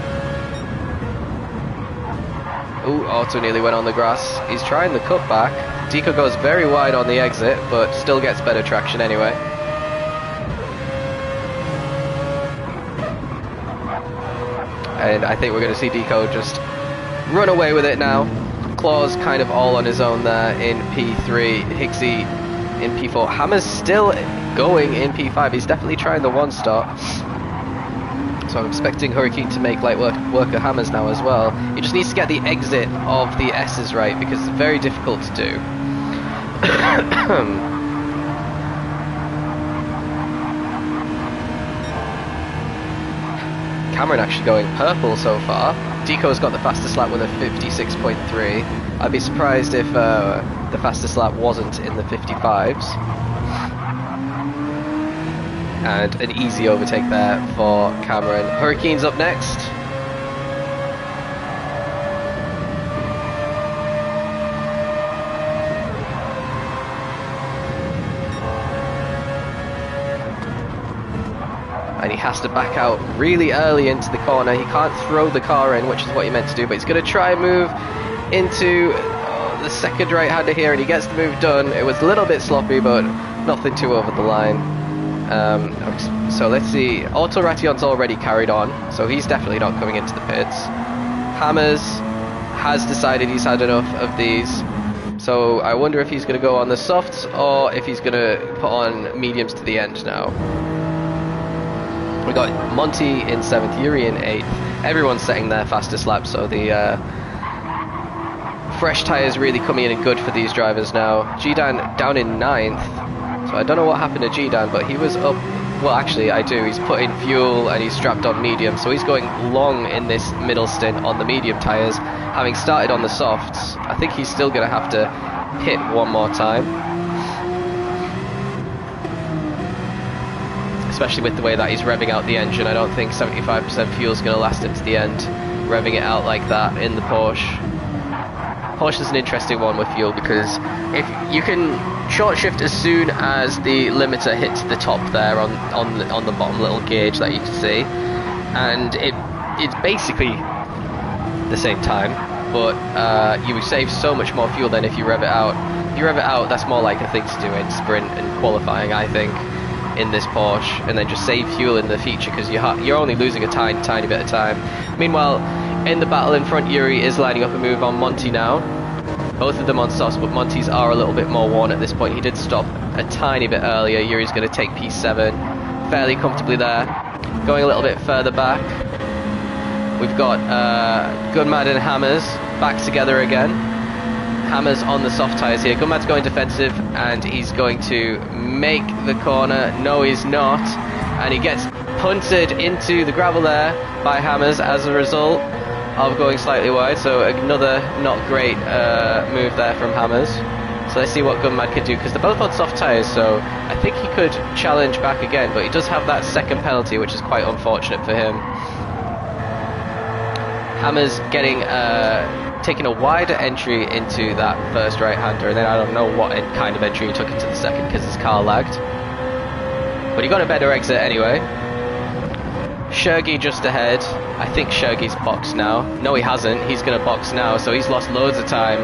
Ooh, Auto nearly went on the grass. He's trying the cutback. Deco goes very wide on the exit, but still gets better traction anyway. And I think we're going to see Deco just run away with it now. Claus kind of all on his own there in P3. Higgsy in P4. Hammer's still going in P5. He's definitely trying the one stop. So I'm expecting Hurricane to make light work of Hammers now as well. He just needs to get the exit of the S's right, because it's very difficult to do. Cameron actually going purple so far. Deco's got the fastest lap with a 56.3. I'd be surprised if the fastest lap wasn't in the 55s. And an easy overtake there for Cameron. Hurricane's up next. And he has to back out really early into the corner. He can't throw the car in, which is what he meant to do, but he's going to try and move into got the second right-hander here, and he gets the move done. It was a little bit sloppy, but nothing too over the line. So let's see. Auto Ration's already carried on, so he's definitely not coming into the pits. Hammers has decided he's had enough of these, so I wonder if he's going to go on the softs or if he's going to put on mediums to the end now. We got Monty in 7th, Yuri in 8th. Everyone's setting their fastest lap, so the fresh tyres really coming in good for these drivers now. G-Dan down in 9th, so I don't know what happened to G-Dan, but he was up. Well, actually I do. He's put in fuel and he's strapped on medium, so he's going long in this middle stint on the medium tyres, having started on the softs. I think he's still going to have to hit one more time, especially with the way that he's revving out the engine. I don't think 75% fuel is going to last him to the end, revving it out like that in the Porsche. Porsche is an interesting one with fuel, because if you can short shift as soon as the limiter hits the top there on the bottom little gauge that you can see, and it's basically the same time, but you save so much more fuel than if you rev it out. If you rev it out, that's more like a thing to do in sprint and qualifying, I think, in this Porsche, and then just save fuel in the feature, because you're only losing a tiny bit of time. Meanwhile, in the battle in front, Yuri is lining up a move on Monty now. Both of them on softs, but Monty's are a little bit more worn at this point. He did stop a tiny bit earlier. Yuri's going to take P7 fairly comfortably there. Going a little bit further back, we've got Gunmad and Hammers back together again. Hammers on the soft tyres here. Gunmad's going defensive, and he's going to make the corner. No, he's not. And he gets punted into the gravel there by Hammers as a result of going slightly wide. So another not great move there from Hammers. So let's see what Gunmad can do, because they're both on soft tyres, so I think he could challenge back again, but he does have that second penalty, which is quite unfortunate for him. Hammers getting taking a wider entry into that first right-hander, and then I don't know what kind of entry he took into the second, because his car lagged. But he got a better exit anyway. Shergi just ahead. I think Shergi's boxed now. No, he hasn't. He's going to box now, so he's lost loads of time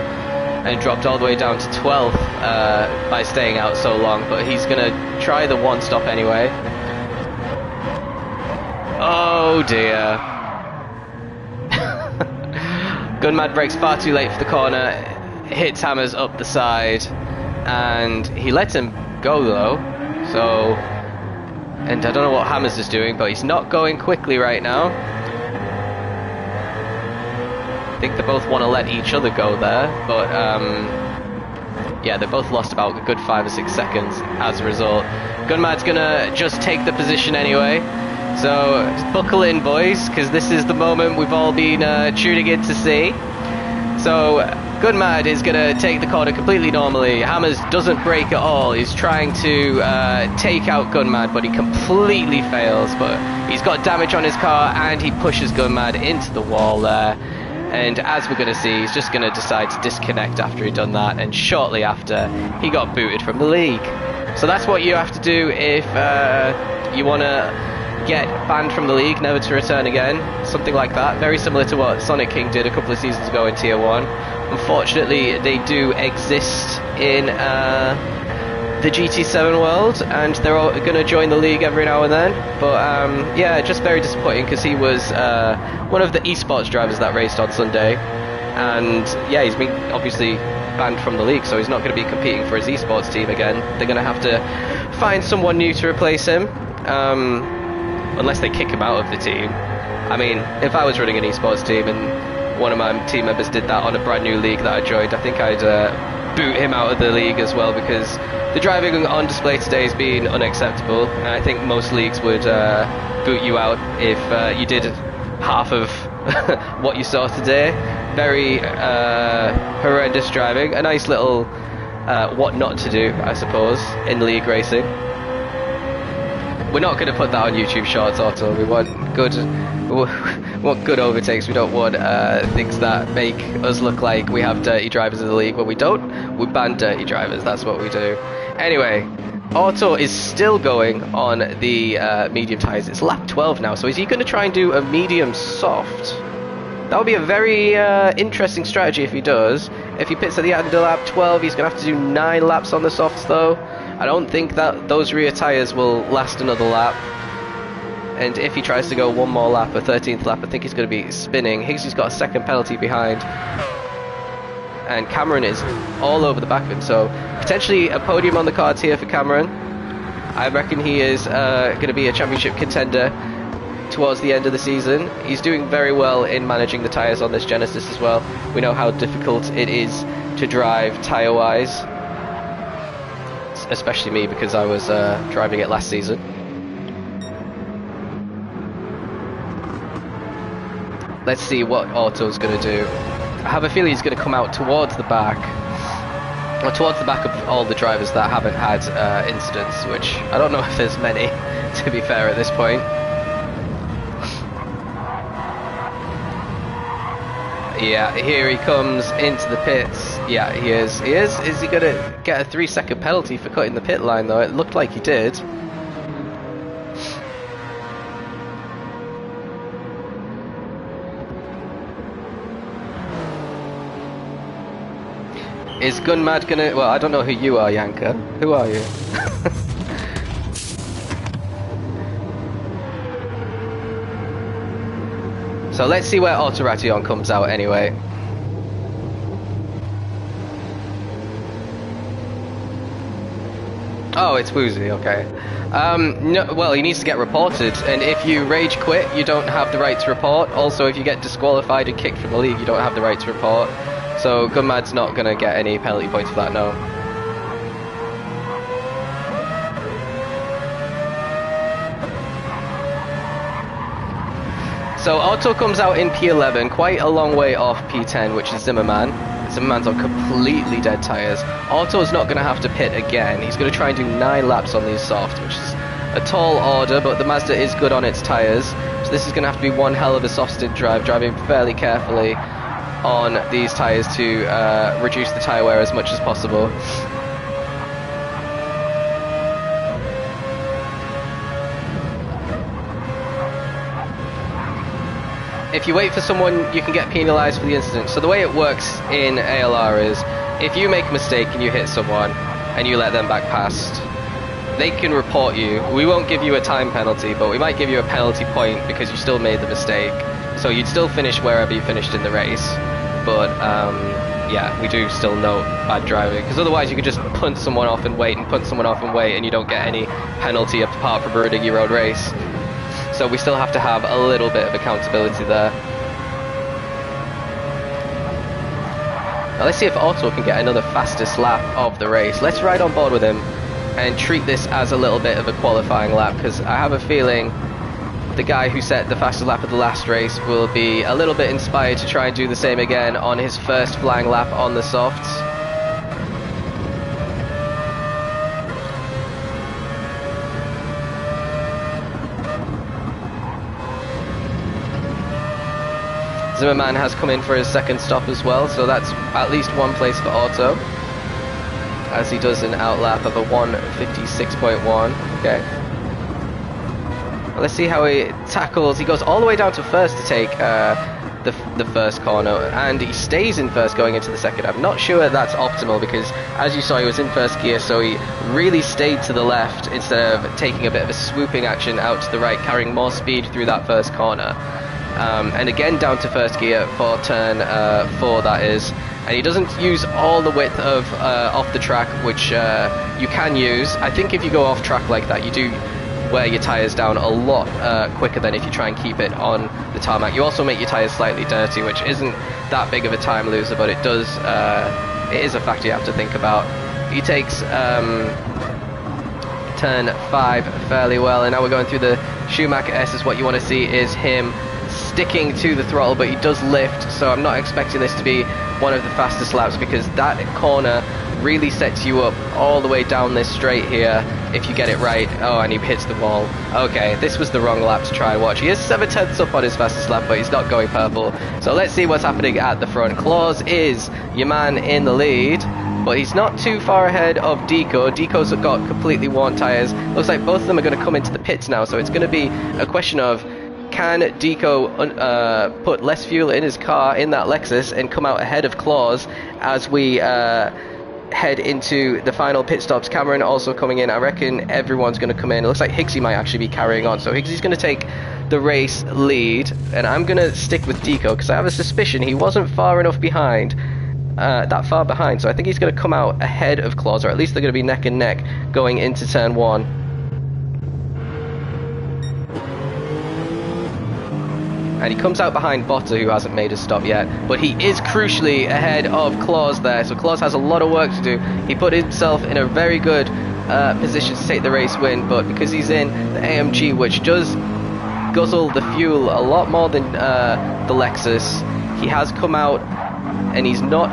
and dropped all the way down to 12th by staying out so long, but he's going to try the one stop anyway. Oh dear. Gunmad brakes far too late for the corner, hits Hammers up the side, and he lets him go though, so, and I don't know what Hammers is doing, but he's not going quickly right now. I think they both want to let each other go there, but yeah, they both lost about a good 5 or 6 seconds as a result. Gunmad's gonna just take the position anyway. So buckle in, boys, because this is the moment we've all been tuning in to see. So Gunmad is going to take the corner completely normally. Hammers doesn't brake at all. He's trying to take out Gunmad, but he completely fails. But he's got damage on his car, and he pushes Gunmad into the wall there. And as we're going to see, he's just going to decide to disconnect after he'd done that, and shortly after, he got booted from the league. So that's what you have to do if you want to get banned from the league, never to return again, something like that. Very similar to what Sonic King did a couple of seasons ago in Tier 1. Unfortunately, they do exist in the GT7 world, and they're all going to join the league every now and then. But yeah, just very disappointing, because he was one of the esports drivers that raced on Sunday, and yeah, he's been obviously banned from the league, so he's not going to be competing for his esports team again. They're going to have to find someone new to replace him. Unless they kick him out of the team. I mean, if I was running an esports team and one of my team members did that on a brand new league that I joined, I think I'd boot him out of the league as well, because the driving on display today has been unacceptable, and I think most leagues would boot you out if you did half of what you saw today. Very horrendous driving. A nice little what not to do, I suppose, in league racing. We're not going to put that on YouTube Shorts, Auto. We want good overtakes. We don't want things that make us look like we have dirty drivers in the league. When we don't, we ban dirty drivers. That's what we do. Anyway, Auto is still going on the medium tyres. It's lap 12 now, so is he going to try and do a medium soft? That would be a very interesting strategy if he does. If he pits at the end of lap 12, he's going to have to do 9 laps on the softs though. I don't think that those rear tyres will last another lap. And if he tries to go one more lap, a 13th lap, I think he's going to be spinning. Higgsy's got a second penalty behind. And Cameron is all over the back of him, so potentially a podium on the cards here for Cameron. I reckon he is going to be a championship contender towards the end of the season. He's doing very well in managing the tyres on this Genesis as well. We know how difficult it is to drive tyre-wise, especially me because I was driving it last season. Let's see what Auto's going to do. I have a feeling he's going to come out towards the back, or towards the back of all the drivers that haven't had incidents, which I don't know if there's many, to be fair, at this point. Yeah, here he comes into the pits. Yeah, he is. He is. Is he going to get a 3-second penalty for cutting the pit line, though? It looked like he did. Is Gunmad gonna... Well, I don't know who you are, Yanka. Who are you? So let's see where Autoration comes out anyway. Oh, it's Woozy, okay. No, well, he needs to get reported, and if you rage quit, you don't have the right to report. Also, if you get disqualified and kicked from the league, you don't have the right to report. So Gunmad's not going to get any penalty points for that, no. So Otto comes out in P11, quite a long way off P10, which is Zimmerman. Zimmerman's on completely dead tyres. Otto's not going to have to pit again. He's going to try and do 9 laps on these soft, which is a tall order, but the Mazda is good on its tyres. So this is going to have to be one hell of a soft stint drive, driving fairly carefully on these tyres to reduce the tyre wear as much as possible. If you wait for someone, you can get penalised for the incident. So the way it works in ALR is, if you make a mistake and you hit someone and you let them back past, they can report you. We won't give you a time penalty, but we might give you a penalty point because you still made the mistake. So you'd still finish wherever you finished in the race. But yeah, we do still note bad driving, because otherwise you could just punt someone off and wait, and punt someone off and wait, and you don't get any penalty apart from ruining your own race. So we still have to have a little bit of accountability there. Now let's see if Otto can get another fastest lap of the race. Let's ride on board with him and treat this as a little bit of a qualifying lap, because I have a feeling the guy who set the fastest lap of the last race will be a little bit inspired to try and do the same again on his first flying lap on the softs. Zimmerman has come in for his second stop as well, so that's at least one place for Otto, as he does an outlap of a 1:56.1. Okay. Well, let's see how he tackles. He goes all the way down to first to take the first corner, and he stays in first going into the second. I'm not sure that's optimal, because as you saw, he was in first gear, so he really stayed to the left instead of taking a bit of a swooping action out to the right, carrying more speed through that first corner. And again down to first gear for turn 4, that is, and he doesn't use all the width of off the track, which you can use. I think if you go off track like that, you do wear your tyres down a lot quicker than if you try and keep it on the tarmac. You also make your tyres slightly dirty, which isn't that big of a time loser, but it does it is a factor you have to think about. He takes turn 5 fairly well, and now we're going through the Schumacher S. Is what you want to see is him sticking to the throttle, but he does lift, so I'm not expecting this to be one of the fastest laps, because that corner really sets you up all the way down this straight here if you get it right. Oh, and he hits the wall. Okay, this was the wrong lap to try and watch. He is 7/10 up on his fastest lap, but he's not going purple. So let's see what's happening at the front. Claus is your man in the lead, but he's not too far ahead of Deco. Deco's got completely worn tyres. Looks like both of them are going to come into the pits now, so it's going to be a question of, can Deco put less fuel in his car, in that Lexus, and come out ahead of Claus as we head into the final pit stops? Cameron also coming in. I reckon everyone's going to come in. It looks like Higgsy might actually be carrying on. So Higgsy's going to take the race lead, and I'm going to stick with Deco because I have a suspicion he wasn't far enough behind. That far behind, so I think he's going to come out ahead of Claus, or at least they're going to be neck and neck going into turn 1. And he comes out behind Botta, who hasn't made a stop yet, but he is crucially ahead of Claus there, so Claus has a lot of work to do. He put himself in a very good position to take the race win, but because he's in the AMG, which does guzzle the fuel a lot more than the Lexus, he has come out and he's not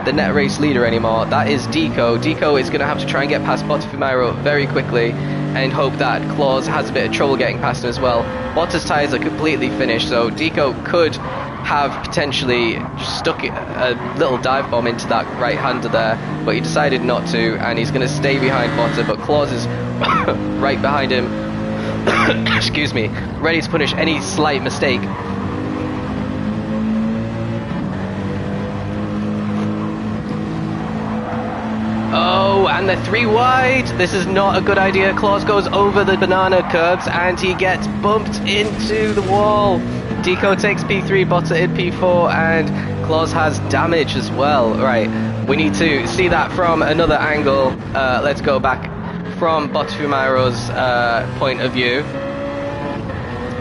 the net race leader anymore. That is Deco. Deco is going to have to try and get past Botta very quickly and hope that Claus has a bit of trouble getting past him as well. Botta's tyres are completely finished, so Deco could have potentially stuck a little dive bomb into that right-hander there, but he decided not to, and he's going to stay behind Botta, but Claus is right behind him, excuse me, ready to punish any slight mistake. Oh, and they're 3 wide. This is not a good idea. Claus goes over the banana curbs and he gets bumped into the wall. Deco takes P3, Botta in P4, and Claus has damage as well. Right, we need to see that from another angle. Let's go back from Botfumiro's point of view.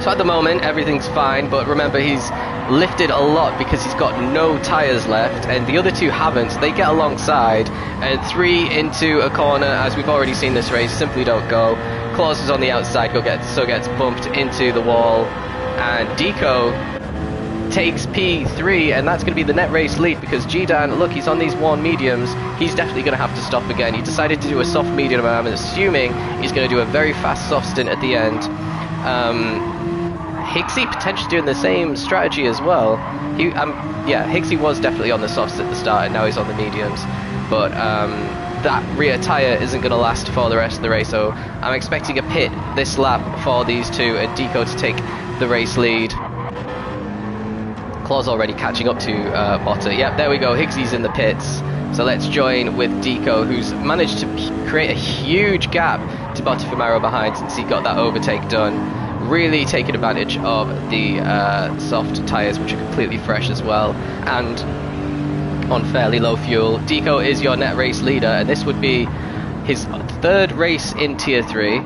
So at the moment, everything's fine, but remember, he's lifted a lot because he's got no tyres left, and the other 2 haven't. They get alongside, and 3 into a corner, as we've already seen this race, simply don't go. Claus is on the outside, gets bumped into the wall, and Deco takes P3, and that's going to be the net race lead because G-Dan, look, he's on these 1 mediums. He's definitely going to have to stop again. He decided to do a soft medium, and I'm assuming he's going to do a very fast soft stint at the end. Higgsy potentially doing the same strategy as well. Yeah, Higgsy was definitely on the softs at the start, and now he's on the mediums. But that rear tyre isn't going to last for the rest of the race, so I'm expecting a pit this lap for these 2, and Deco to take the race lead. Claus already catching up to Botta. Yep, there we go. Higgsy's in the pits. So let's join with Deco, who's managed to create a huge gap to Botfumairo behind since he got that overtake done. Really taking advantage of the soft tyres, which are completely fresh as well, and on fairly low fuel. Deco is your net race leader, and this would be his 3rd race in Tier 3.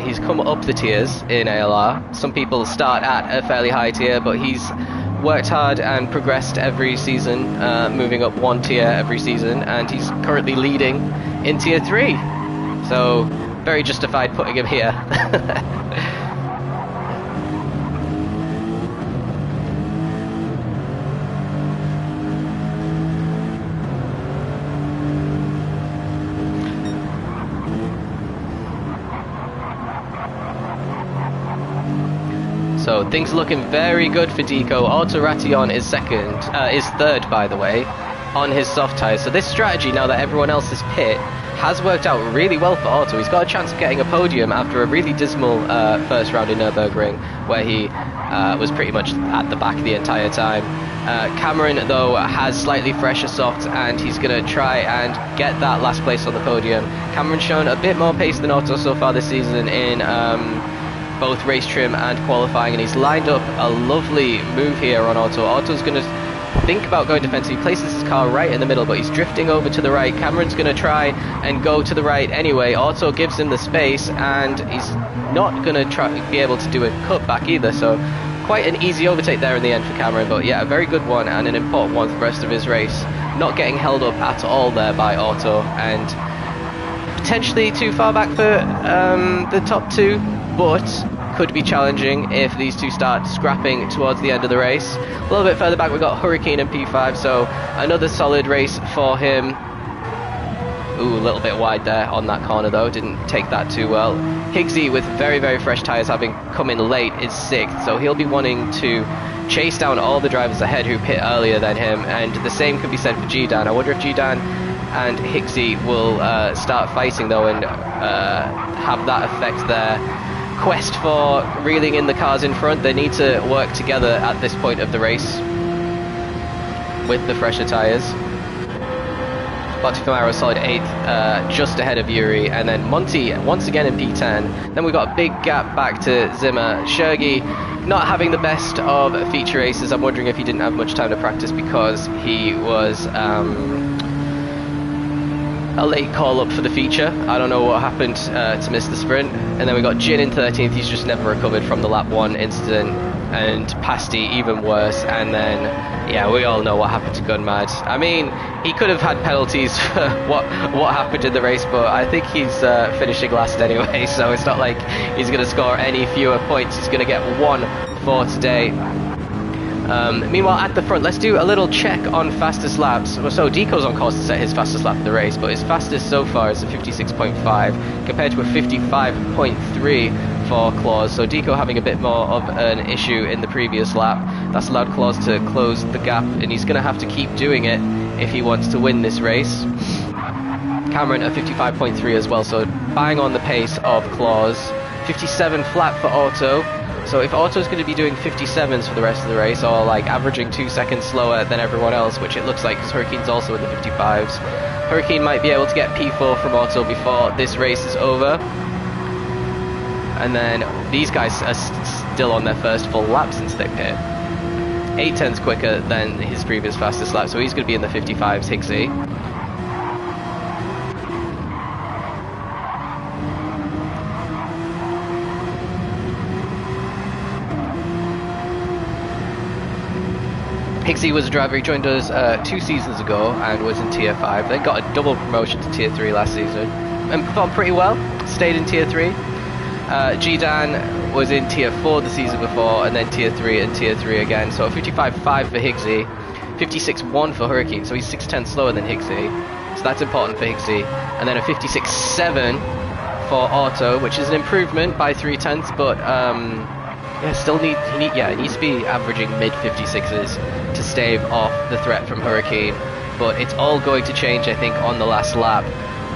He's come up the tiers in ALR. Some people start at a fairly high tier, but he's worked hard and progressed every season, moving up 1 tier every season, and he's currently leading in Tier 3. So, very justified putting him here. So things looking very good for Deco. Auto Ration is 3rd, by the way, on his soft tyres. So this strategy, now that everyone else is pit, has worked out really well for Auto. He's got a chance of getting a podium after a really dismal first round in Nürburgring, where he was pretty much at the back the entire time. Cameron, though, has slightly fresher softs, and he's going to try and get that last place on the podium. Cameron's shown a bit more pace than Auto so far this season in both race trim and qualifying, and he's lined up a lovely move here on Auto. Auto's going to think about going defensive. He places his car right in the middle, but he's drifting over to the right. Cameron's going to try and go to the right anyway. Auto gives him the space, and he's not going to be able to do a cutback either, so quite an easy overtake there in the end for Cameron. But yeah, a very good one, and an important one for the rest of his race. Not getting held up at all there by Auto, and potentially too far back for the top 2, but could be challenging if these 2 start scrapping towards the end of the race. A little bit further back we've got Hurricane and P5, so another solid race for him. Ooh, a little bit wide there on that corner though, didn't take that too well. Higgsy with very, very fresh tyres, having come in late, is 6th, so he'll be wanting to chase down all the drivers ahead who pit earlier than him, and the same could be said for G-Dan. I wonder if G-Dan and Higgsy will start fighting though, and have that effect there. quest for reeling in the cars in front. They need to work together at this point of the race with the fresher tyres. Bottigliano solid 8th, just ahead of Yuri, and then Monty once again in P10. Then we've got a big gap back to Zimmer. Shergi not having the best of feature races. I'm wondering if he didn't have much time to practice because he was a late call up for the feature. I don't know what happened to miss the sprint. And then we got Jin in 13th. He's just never recovered from the lap 1 incident, and Pasty even worse. And then yeah, we all know what happened to Gunmad. I mean, he could have had penalties for what happened in the race, but I think he's finishing last anyway, so it's not like he's going to score any fewer points. He's going to get 1 for today. Meanwhile, at the front, let's do a little check on fastest laps. So Deco's on course to set his fastest lap of the race, but his fastest so far is a 56.5 compared to a 55.3 for Claus. So Deco having a bit more of an issue in the previous lap. That's allowed Claus to close the gap, and he's going to have to keep doing it if he wants to win this race. Cameron at 55.3 as well, so bang on the pace of Claus. 57 flat for Auto. So if Auto's going to be doing 57s for the rest of the race, or like averaging 2 seconds slower than everyone else, which it looks like because Hurricane's also in the 55s, Hurricane might be able to get P4 from Auto before this race is over. And then these guys are still on their first full lap since they've hit. 8/10s quicker than his previous fastest lap, so he's going to be in the 55s, Higgsy. Higgsy was a driver, he joined us 2 seasons ago and was in Tier 5, then got a double promotion to Tier 3 last season and performed pretty well, stayed in Tier 3. G-Dan was in Tier 4 the season before, and then Tier 3 and Tier 3 again, so a 55.5 for Higgsy, 56.1 for Hurricane, so he's 6/10 slower than Higgsy, so that's important for Higgsy, and then a 56.7 for Auto, which is an improvement by 3/10, but yeah, still he needs to be averaging mid 56s to stave off the threat from Hurricane. But it's all going to change, I think, on the last lap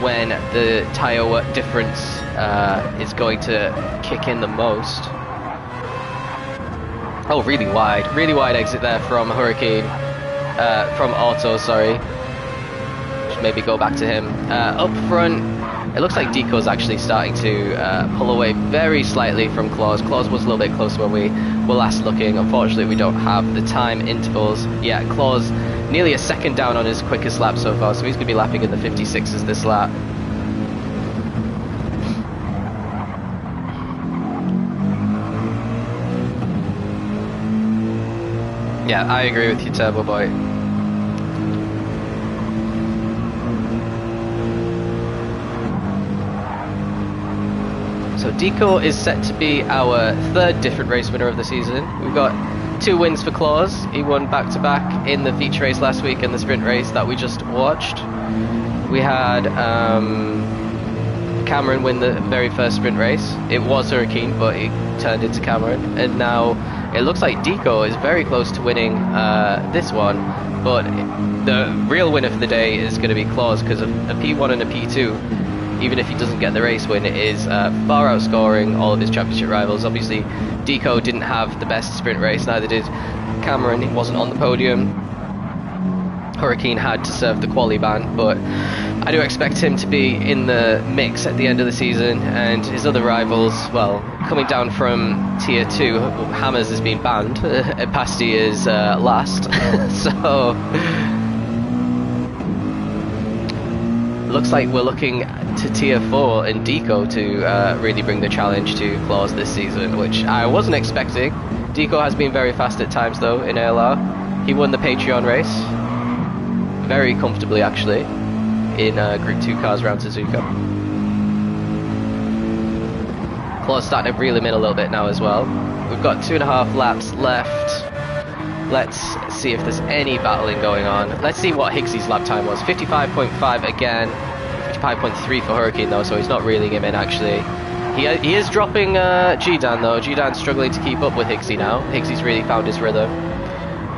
when the tyre difference is going to kick in the most. Oh, really wide exit there from Hurricane, from Auto, sorry. Should maybe go back to him. Up front, it looks like Deco's actually starting to pull away very slightly from Claus. Claus was a little bit closer when we were last looking. Unfortunately, we don't have the time intervals. Yeah, Claus nearly a second down on his quickest lap so far, so he's going to be lapping in the 56s this lap. Yeah, I agree with you, Turbo Boy. So Deco is set to be our 3rd different race winner of the season. We've got 2 wins for Claus. He won back-to-back in the feature race last week and the sprint race that we just watched. We had Cameron win the very first sprint race. It was Hurricane, but he turned into Cameron. And now it looks like Deco is very close to winning this one. But the real winner for the day is going to be Claus, because a P1 and a P2, even if he doesn't get the race win, is far outscoring all of his championship rivals. Obviously, Deco didn't have the best sprint race, neither did Cameron. He wasn't on the podium. Hurricane had to serve the quali ban, but I do expect him to be in the mix at the end of the season, and his other rivals, well, coming down from Tier 2, Hammers has been banned, Pasty is last, so looks like we're looking to Tier 4 in Deco to really bring the challenge to Claus this season, which I wasn't expecting. Deco has been very fast at times though in ALR. He won the Patreon race very comfortably actually in Group 2 cars around Suzuka. Claus starting to reel him in a little bit now as well. We've got 2.5 laps left. Let's see if there's any battling going on. Let's see what Higgsy's lap time was. 55.5 again. 55.3 for Hurricane though, so he's not reeling him in actually. He is dropping G-Dan though. G-Dan's struggling to keep up with Higgsy now. Higgsy's really found his rhythm.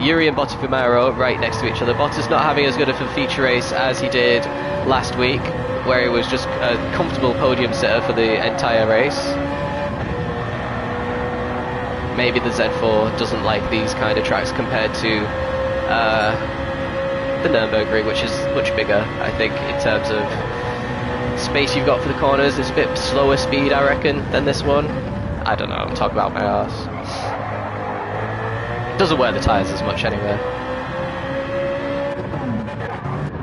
Yuri and Bottigliano right next to each other. Bottas not having as good of a feature race as he did last week, where he was just a comfortable podium sitter for the entire race. maybe the Z4 doesn't like these kind of tracks compared to the Nürburgring, which is much bigger, I think, in terms of space you've got for the corners. It's a bit slower speed, I reckon, than this one. I don't know, I'm talking about my arse. Doesn't wear the tyres as much anyway.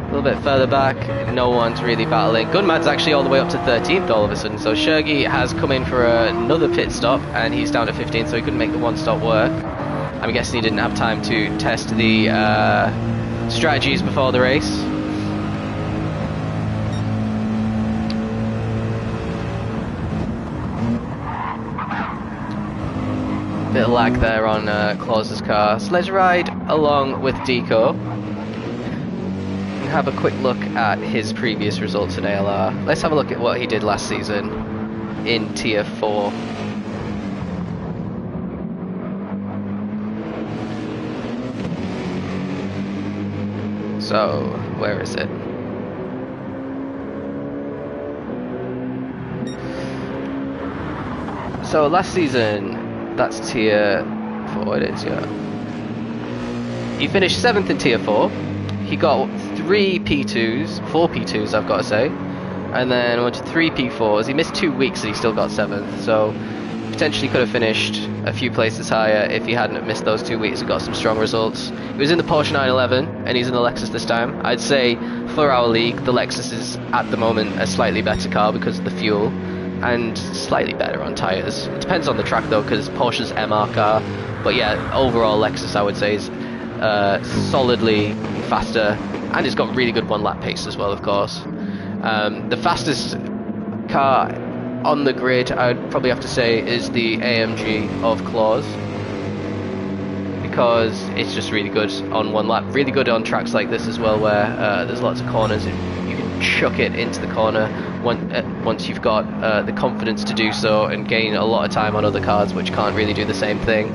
A little bit further back, no one's really battling. Gunmad's actually all the way up to 13th all of a sudden, so Shergi has come in for another pit stop, and he's down to 15th, so he couldn't make the one stop work. I'm guessing he didn't have time to test the strategies before the race. Bit of lag there on Claus's car. So let's ride along with Deco and have a quick look at his previous results in ALR. Let's have a look at what he did last season in Tier 4. So, where is it? So last season, that's Tier 4, it is, yeah. He finished 7th in Tier 4. He got 3 P2s, 4 P2s I've got to say, and then went to 3 P4s. He missed 2 weeks and he still got 7th, so potentially could have finished a few places higher if he hadn't missed those 2 weeks and got some strong results. He was in the Porsche 911 and he's in the Lexus this time. I'd say for our league, the Lexus is at the moment a slightly better car because of the fuel, and slightly better on tyres. It depends on the track though, because Porsche's MR car, but yeah, overall Lexus I would say is solidly faster, and it's got really good one lap pace as well, of course. The fastest car on the grid I'd probably have to say is the AMG of Claus, because it's just really good on one lap, really good on tracks like this as well, where there's lots of corners and you can chuck it into the corner once you've got the confidence to do so, and gain a lot of time on other cars which can't really do the same thing.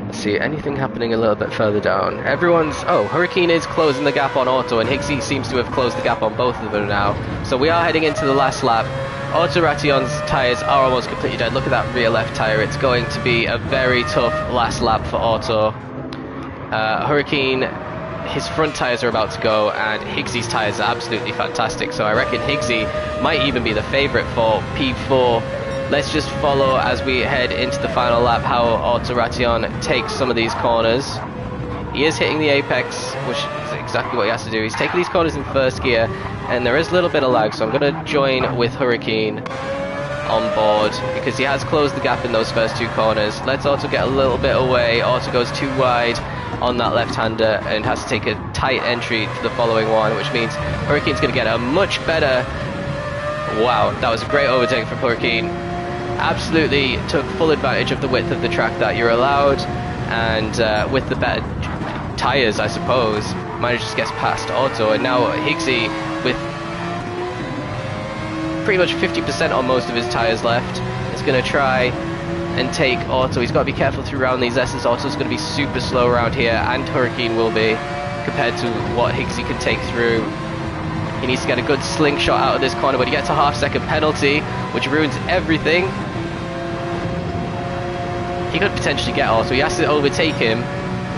Let's see, anything happening a little bit further down? Hurricane is closing the gap on Auto, and Higgsy seems to have closed the gap on both of them now. So we are heading into the last lap. Auto Ration's tyres are almost completely dead. Look at that rear left tyre. It's going to be a very tough last lap for Auto. Hurricane, his front tyres are about to go, and Higgsy's tyres are absolutely fantastic. So I reckon Higgsy might even be the favourite for P4. Let's just follow as we head into the final lap how Auto Ration takes some of these corners. He is hitting the apex, which is exactly what he has to do. He's taking these corners in first gear, and there is a little bit of lag, so I'm going to join with Hurricane on board, because he has closed the gap in those first 2 corners. Let's Auto get a little bit away. Auto goes too wide on that left-hander and has to take a tight entry to the following one, which means Hurricane's going to get a much better... Wow, that was a great overtake from Hurricane. Absolutely took full advantage of the width of the track that you're allowed, and with the better tyres, I suppose, managed to get past Auto. And now Higgsy, with pretty much 50% on most of his tyres left, is going to try and take Auto. He's got to be careful through around these S's. Auto's going to be super slow around here, and Hurricane will be, compared to what Higgsy can take through. He needs to get a good slingshot out of this corner, but he gets a half-second penalty, which ruins everything. He could potentially get Auto. He has to overtake him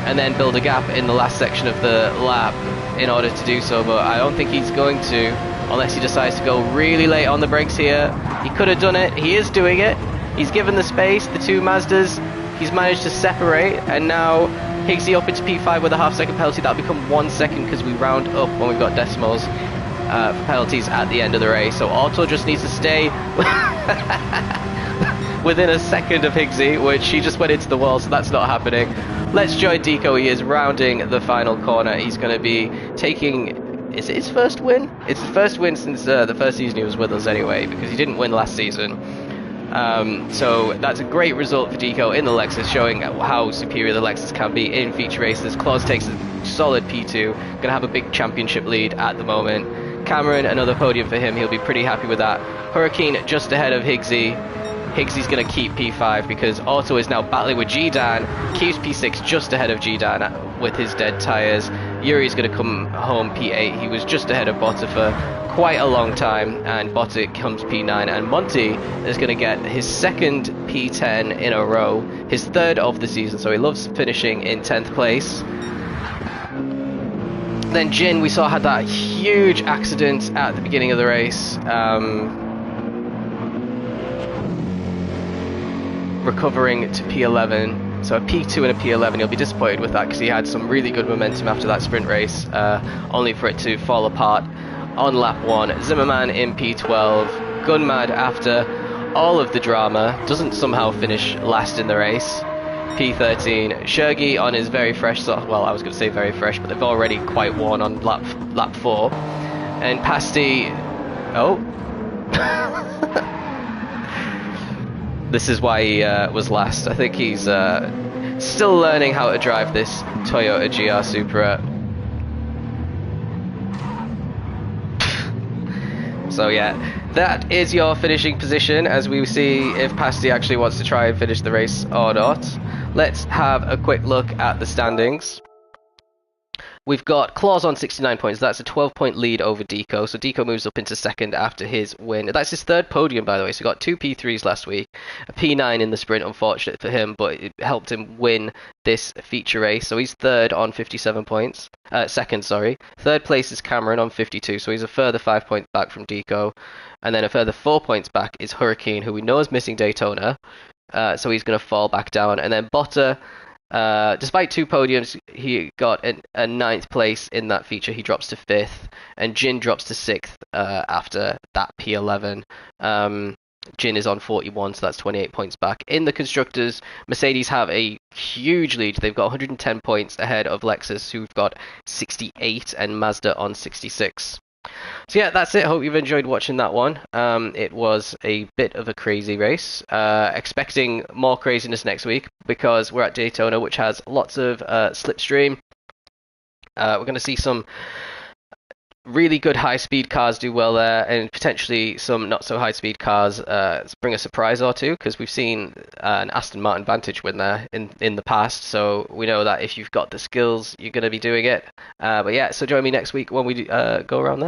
and then build a gap in the last section of the lap in order to do so, but I don't think he's going to, unless he decides to go really late on the brakes here. He could have done it. He is doing it. He's given the space, the 2 Mazdas. He's managed to separate, and now Higgsy up into P5 with a half-second penalty. That'll become 1 second because we round up when we've got decimals for penalties at the end of the race. So Auto just needs to stay within a second of Higgsy, which he just went into the wall, so that's not happening. Let's join Deco. He is rounding the final corner. He's going to be taking... Is it his first win? It's his first win since the first season he was with us anyway, because he didn't win last season. So that's a great result for Deco in the Lexus, showing how superior the Lexus can be in feature races. Claus takes a solid P2, going to have a big championship lead at the moment. Cameron, another podium for him. He'll be pretty happy with that. Hurricane just ahead of Higgsy. Higgsy's going to keep P5 because Otto is now battling with G-Dan, keeps P6 just ahead of G-Dan with his dead tyres. Yuri's going to come home P8. He was just ahead of Botta for quite a long time, and Botta comes P9, and Monty is going to get his second P10 in a row, his third of the season, so he loves finishing in 10th place. Then Jin, we saw, had that huge accident at the beginning of the race. Recovering to P11, so a P2 and a P11. He'll be disappointed with that because he had some really good momentum after that sprint race, only for it to fall apart on lap 1. Zimmerman in P12. Gunmad, after all of the drama, doesn't somehow finish last in the race. P13. Shergi on his very fresh, well, I was going to say very fresh, but they've already quite worn on lap 4. And Pasti, oh. This is why he was last. I think he's still learning how to drive this Toyota GR Supra. So yeah, that is your finishing position, as we see if Pasti actually wants to try and finish the race or not. Let's have a quick look at the standings. We've got Claus on 69 points. That's a 12-point lead over Deco. So Deco moves up into second after his win. That's his third podium, by the way. So he got 2 P3s last week. A P9 in the sprint, unfortunate for him, but it helped him win this feature race. So he's third on 57 points. Second, sorry. Third place is Cameron on 52. So he's a further 5 points back from Deco. And then a further 4 points back is Hurricane, who we know is missing Daytona. So he's going to fall back down. And then Botta, despite 2 podiums, he got a 9th place in that feature. He drops to 5th, and Jin drops to 6th after that P11. Jin is on 41, so that's 28 points back. In the constructors, Mercedes have a huge lead. They've got 110 points ahead of Lexus, who've got 68, and Mazda on 66. So yeah, that's it. Hope you've enjoyed watching that one. It was a bit of a crazy race. Expecting more craziness next week because we're at Daytona, which has lots of slipstream. We're going to see some really good high-speed cars do well there, and potentially some not-so-high-speed cars bring a surprise or two, because we've seen an Aston Martin Vantage win there in the past, so we know that if you've got the skills, you're going to be doing it. But yeah, so join me next week when we go around there.